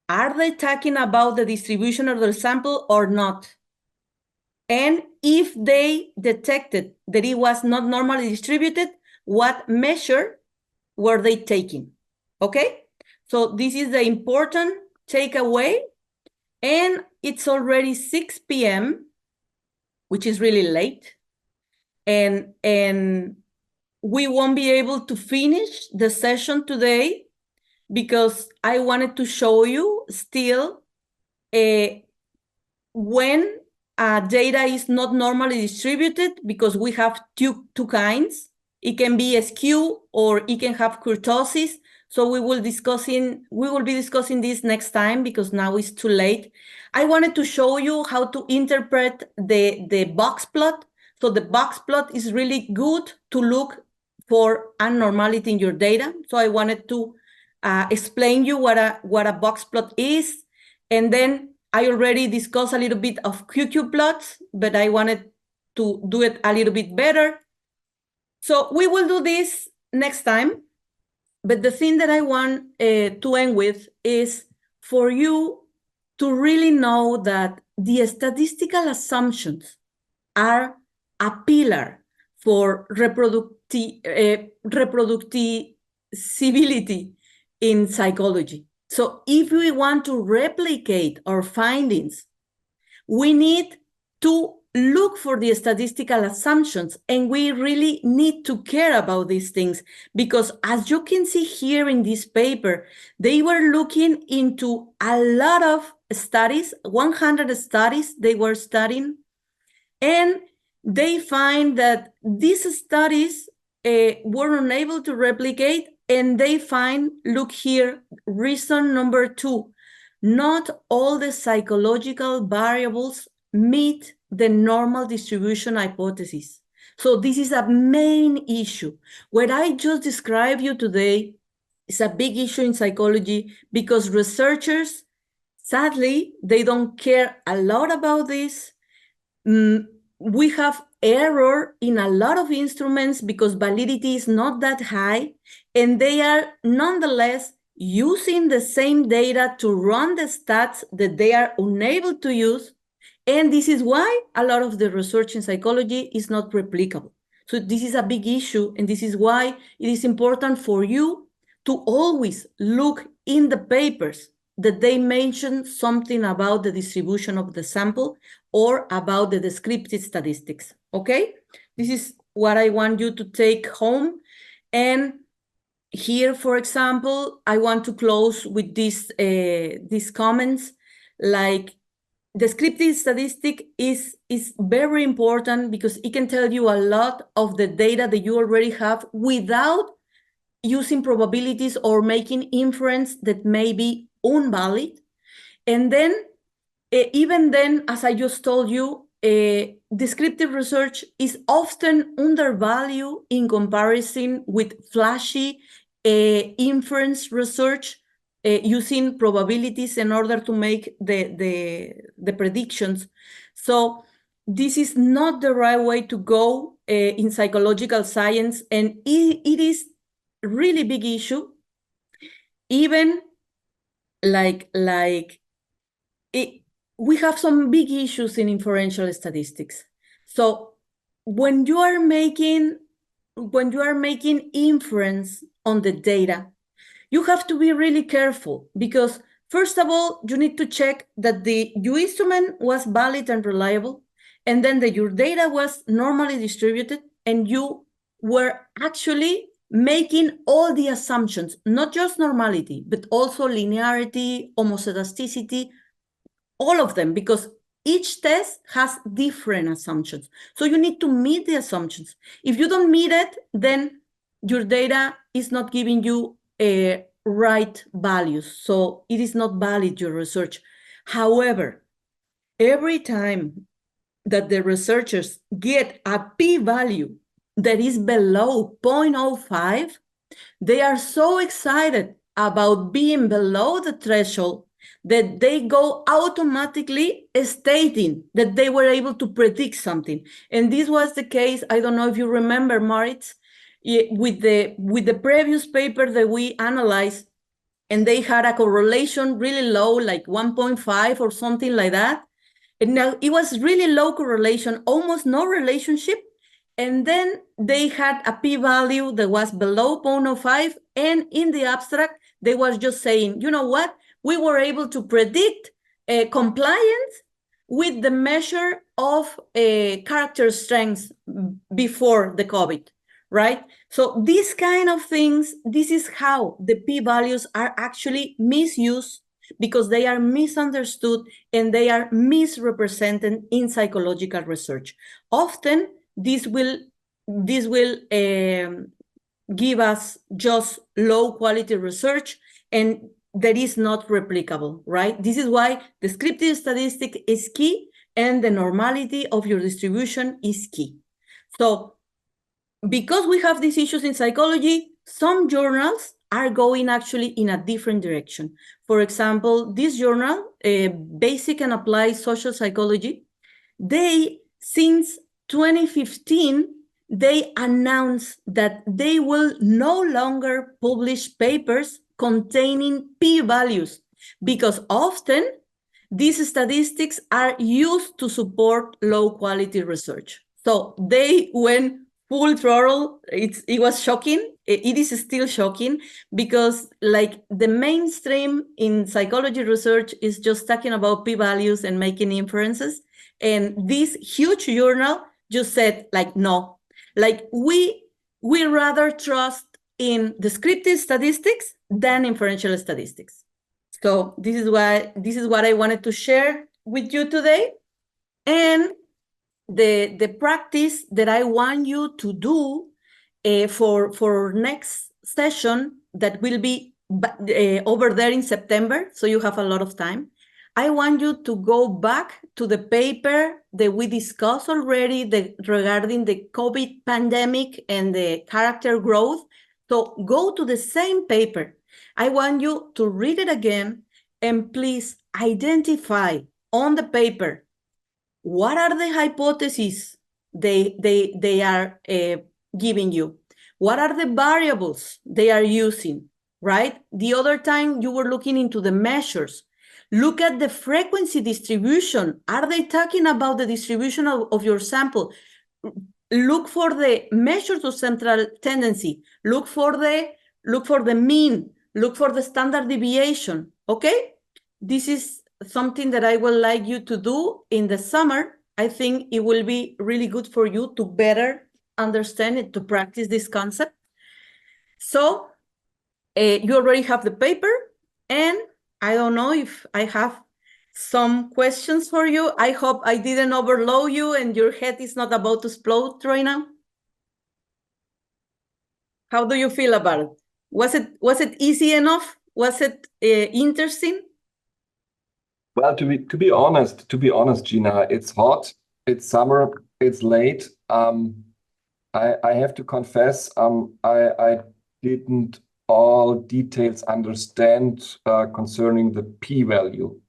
S1: are they talking about the distribution of the sample or not? And if they detected that it was not normally distributed, what measure were they taking? Okay? So this is the important takeaway. And it's already 6 p.m., which is really late. And we won't be able to finish the session today because I wanted to show you still when data is not normally distributed because we have two kinds. It can be skew or it can have kurtosis. So we will be discussing this next time because now it's too late. I wanted to show you how to interpret the box plot. So the box plot is really good to look for abnormality in your data. So I wanted to explain you what a box plot is. And then I already discussed a little bit of QQ plots, but I wanted to do it a little bit better. So we will do this next time. But the thing that I want to end with is for you to really know that the statistical assumptions are a pillar for reproducibility in psychology. So if we want to replicate our findings, we need to look for the statistical assumptions, and we really need to care about these things because, as you can see here in this paper, they were looking into a lot of studies, 100 studies they were studying, and they find that these studies were unable to replicate, and they find, look here, reason number 2, not all the psychological variables meet the normal distribution hypothesis. So this is a main issue. What I just described you today is a big issue in psychology because researchers, sadly, they don't care a lot about this. We have error in a lot of instruments because validity is not that high, and they are nonetheless using the same data to run the stats that they are unable to use. And this is why a lot of the research in psychology is not replicable. So this is a big issue, and this is why it is important for you to always look in the papers that they mention something about the distribution of the sample or about the descriptive statistics, okay? This is what I want you to take home. And here, for example, I want to close with these comments, like descriptive statistic is very important because it can tell you a lot of the data that you already have without using probabilities or making inference that may be invalid. And then, even then, as I just told you, descriptive research is often undervalued in comparison with flashy inference research using probabilities in order to make the predictions. So this is not the right way to go in psychological science, and it is really big issue. Even we have some big issues in inferential statistics. So when you are making inference on the data, you have to be really careful because, first of all, you need to check that your instrument was valid and reliable, and then that your data was normally distributed, and you were actually making all the assumptions, not just normality, but also linearity, homoscedasticity, all of them, because each test has different assumptions. So you need to meet the assumptions. If you don't meet it, then your data is not giving you right values. So it is not valid, your research. However, every time that the researchers get a p-value that is below 0.05, they are so excited about being below the threshold that they go automatically stating that they were able to predict something. And this was the case, I don't know if you remember, Maritz, with the previous paper that we analyzed, and they had a correlation really low, like 1.5 or something like that. And now it was really low correlation, almost no relationship. And then they had a p-value that was below 0.05. And in the abstract, they were just saying, you know what? We were able to predict compliance with the measure of character strengths before the COVID, right? So these kind of things, this is how the p-values are actually misused because they are misunderstood and they are misrepresented in psychological research. Often, this will give us just low quality research, and that is not replicable, right? This is why descriptive statistic is key, and the normality of your distribution is key. So because we have these issues in psychology, some journals are going actually in a different direction. For example, this journal, Basic and Applied Social Psychology, they, since 2015, they announced that they will no longer publish papers containing p-values, because often these statistics are used to support low-quality research. So they went full throttle. It was shocking. It is still shocking, because like the mainstream in psychology research is just talking about p-values and making inferences. And this huge journal just said, like, no, like we rather trust in descriptive statistics than inferential statistics. So this is what I wanted to share with you today. And the practice that I want you to do for next session, that will be over there in September, so you have a lot of time. I want you to go back to the paper that we discussed already regarding the COVID pandemic and the character growth. So go to the same paper. I want you to read it again, and please identify on the paper what are the hypotheses they are giving you. What are the variables they are using, right? The other time you were looking into the measures. Look at the frequency distribution. Are they talking about the distribution of your sample? Look for the measures of central tendency. Look for the mean. Look for the standard deviation, okay? This is something that I would like you to do in the summer. I think it will be really good for you to better understand it, to practice this concept. So you already have the paper, and I don't know if I have some questions for you. I hope I didn't overload you and your head is not about to explode right now. How do you feel about it? Was it easy enough? Was it interesting?
S2: Well, to be honest, Gina, it's hot, it's summer, it's late. I have to confess, I didn't all details understand concerning the p-value,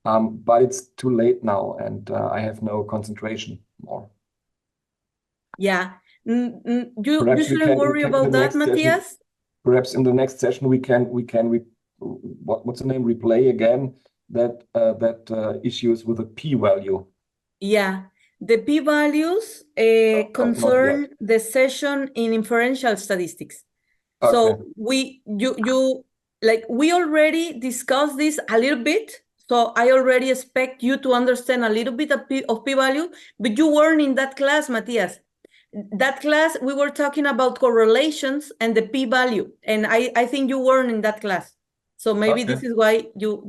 S2: but it's too late now, and I have no concentration more.
S1: Yeah, you
S2: Perhaps
S1: shouldn't worry about that, Matthias.
S2: Perhaps in the next session we can what's the name, replay again that issues with a p-value.
S1: Yeah, the p-values concern the session in inferential statistics.
S2: Okay.
S1: So we already discussed this a little bit. So I already expect you to understand a little bit of p-value, but you weren't in that class, Matthias. That class, we were talking about correlations and the p-value, and I think you weren't in that class. So maybe this is why you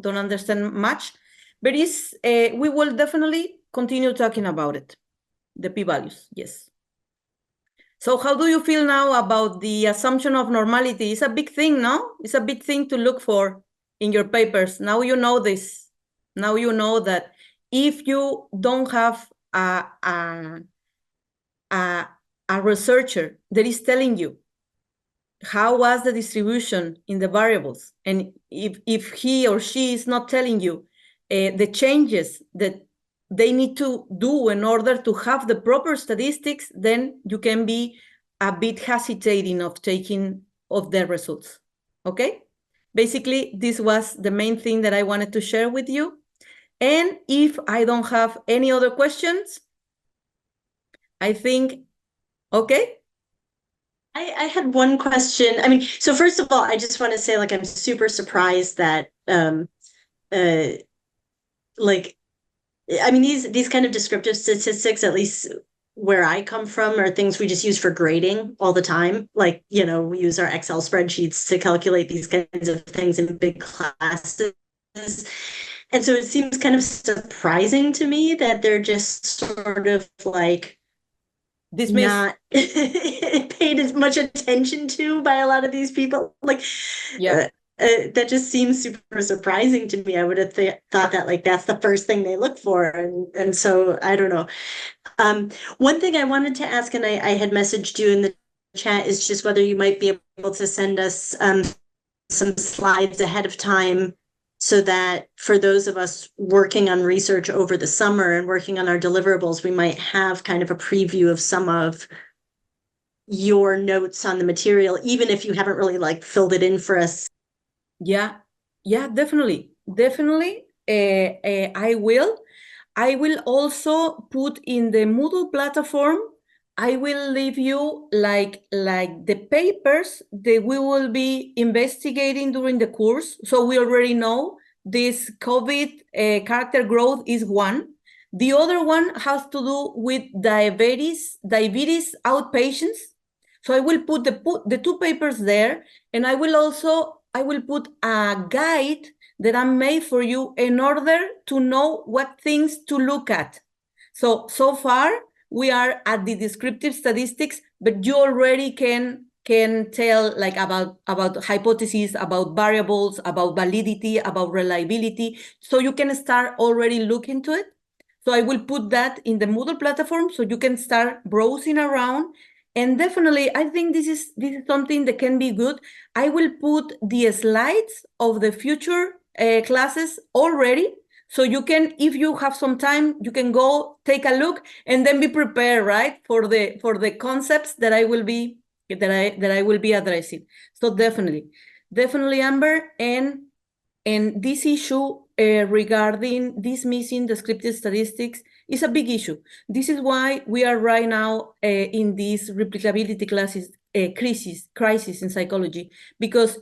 S1: don't understand much, but we will definitely continue talking about it, the p-values, yes. So how do you feel now about the assumption of normality? It's a big thing, no? It's a big thing to look for in your papers. Now you know this. Now you know that if you don't have a researcher that is telling you how was the distribution in the variables, and if he or she is not telling you the changes that they need to do in order to have the proper statistics, then you can be a bit hesitating of taking of their results, okay? Basically, this was the main thing that I wanted to share with you. And if I don't have any other questions, I think, okay?
S4: I had one question. I mean, so first of all, I just want to say, like, I'm super surprised that, like, I mean, these kind of descriptive statistics, at least where I come from are things we just use for grading all the time. Like, we use our Excel spreadsheets to calculate these kinds of things in big classes. And so it seems kind of surprising to me that they're just sort of like
S1: Dismiss.
S4: not paid as much attention to by a lot of these people. Like,
S1: Yeah.
S4: That just seems super surprising to me. I would have thought that like that's the first thing they look for, and so I don't know. One thing I wanted to ask, and I had messaged you in the chat, is just whether you might be able to send us some slides ahead of time so that for those of us working on research over the summer and working on our deliverables, we might have kind of a preview of some of your notes on the material, even if you haven't really like filled it in for us.
S1: Yeah, definitely. I will. I will also put in the Moodle platform, I will leave you like the papers that we will be investigating during the course. So we already know this COVID character growth is one. The other one has to do with diabetes outpatients. So I will put the two papers there, and I will put a guide that I made for you in order to know what things to look at. So far, we are at the descriptive statistics, but you already can tell like about hypotheses, about variables, about validity, about reliability. So you can start already looking to it. So I will put that in the Moodle platform so you can start browsing around. And definitely, I think this is something that can be good. I will put the slides of the future classes already. So you can, if you have some time, you can go take a look and then be prepared, right, for the concepts that I will be addressing. So definitely, Amber, and this issue regarding this missing descriptive statistics is a big issue. This is why we are right now in this replicability crisis in psychology, because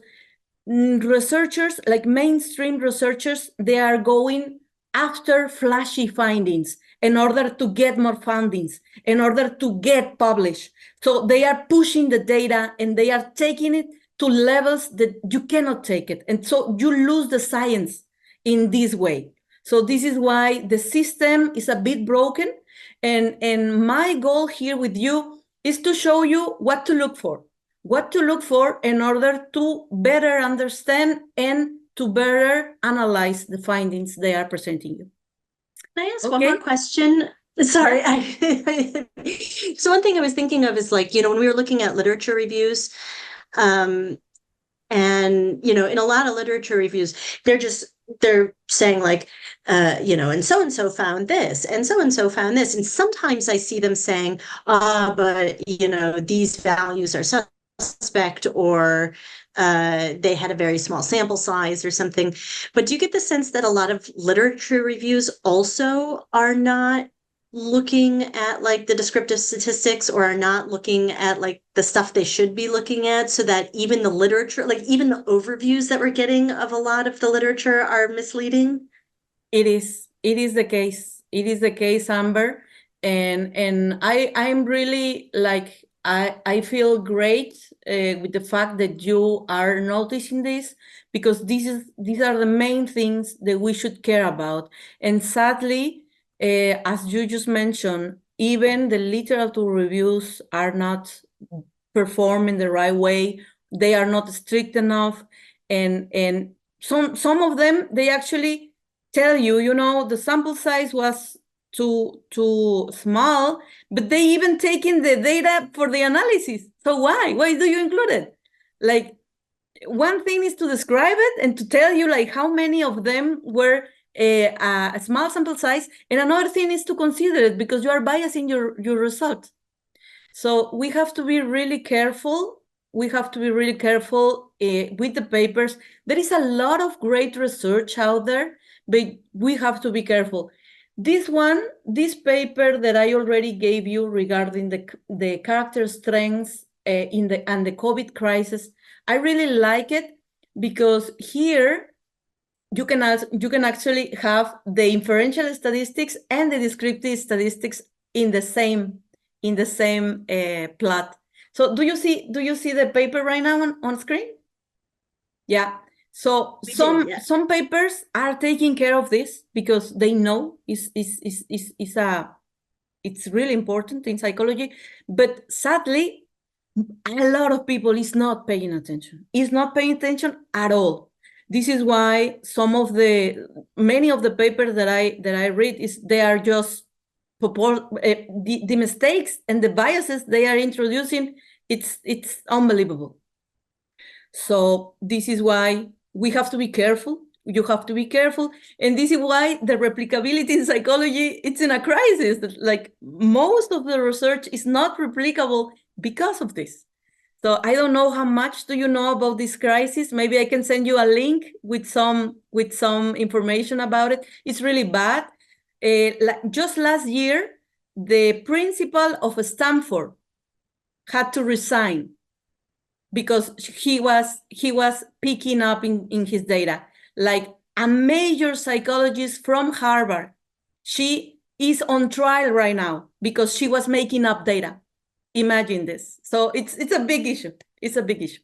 S1: researchers, like mainstream researchers, they are going after flashy findings in order to get more fundings, in order to get published. So they are pushing the data and they are taking it to levels that you cannot take it. And so you lose the science in this way. So this is why the system is a bit broken. And my goal here with you is to show you what to look for in order to better understand and to better analyze the findings they are presenting you.
S4: Can I ask one more question? Sorry. Yeah. So one thing I was thinking of is like, when we were looking at literature reviews, and, in a lot of literature reviews, they're saying like, and so found this, and so found this. And sometimes I see them saying, but, these values are suspect, or they had a very small sample size or something. But do you get the sense that a lot of literature reviews also are not looking at like the descriptive statistics, or are not looking at like the stuff they should be looking at, so that even the literature, like even the overviews that we're getting of a lot of the literature are misleading?
S1: It is the case. It is the case, Amber. And I'm really like, I feel great with the fact that you are noticing this, because these are the main things that we should care about. And sadly, as you just mentioned, even the literature reviews are not performed in the right way. They are not strict enough, and some of them, they actually tell you, the sample size was too small, but they even taken the data for the analysis. So why do you include it? Like, one thing is to describe it and to tell you like how many of them were a small sample size, and another thing is to consider it because you are biasing your result. So we have to be really careful. We have to be really careful with the papers. There is a lot of great research out there, but we have to be careful. This paper that I already gave you regarding the character strengths and the COVID crisis, I really like it, because here you can actually have the inferential statistics and the descriptive statistics in the same in the same plot. So do you see the paper right now on screen? Yeah. So some papers are taking care of this because they know it's really important in psychology, but sadly, a lot of people is not paying attention. Is not paying attention at all. This is why many of the papers that I read they are just the mistakes and the biases they are introducing. It's unbelievable. So this is why we have to be careful. You have to be careful. And this is why the replicability in psychology, it's in a crisis. Like most of the research is not replicable because of this. So I don't know how much do you know about this crisis. Maybe I can send you a link with some information about it. It's really bad. Just last year, the principal of Stanford had to resign because he was picking up in his data. Like a major psychologist from Harvard, she is on trial right now because she was making up data. Imagine this. So it's a big issue. It's a big issue.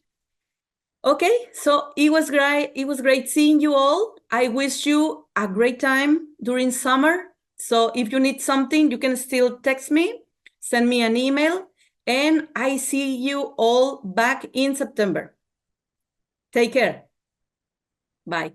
S1: Okay, so it was great. It was great seeing you all. I wish you a great time during summer. So if you need something, you can still text me, send me an email, and I see you all back in September. Take care. Bye.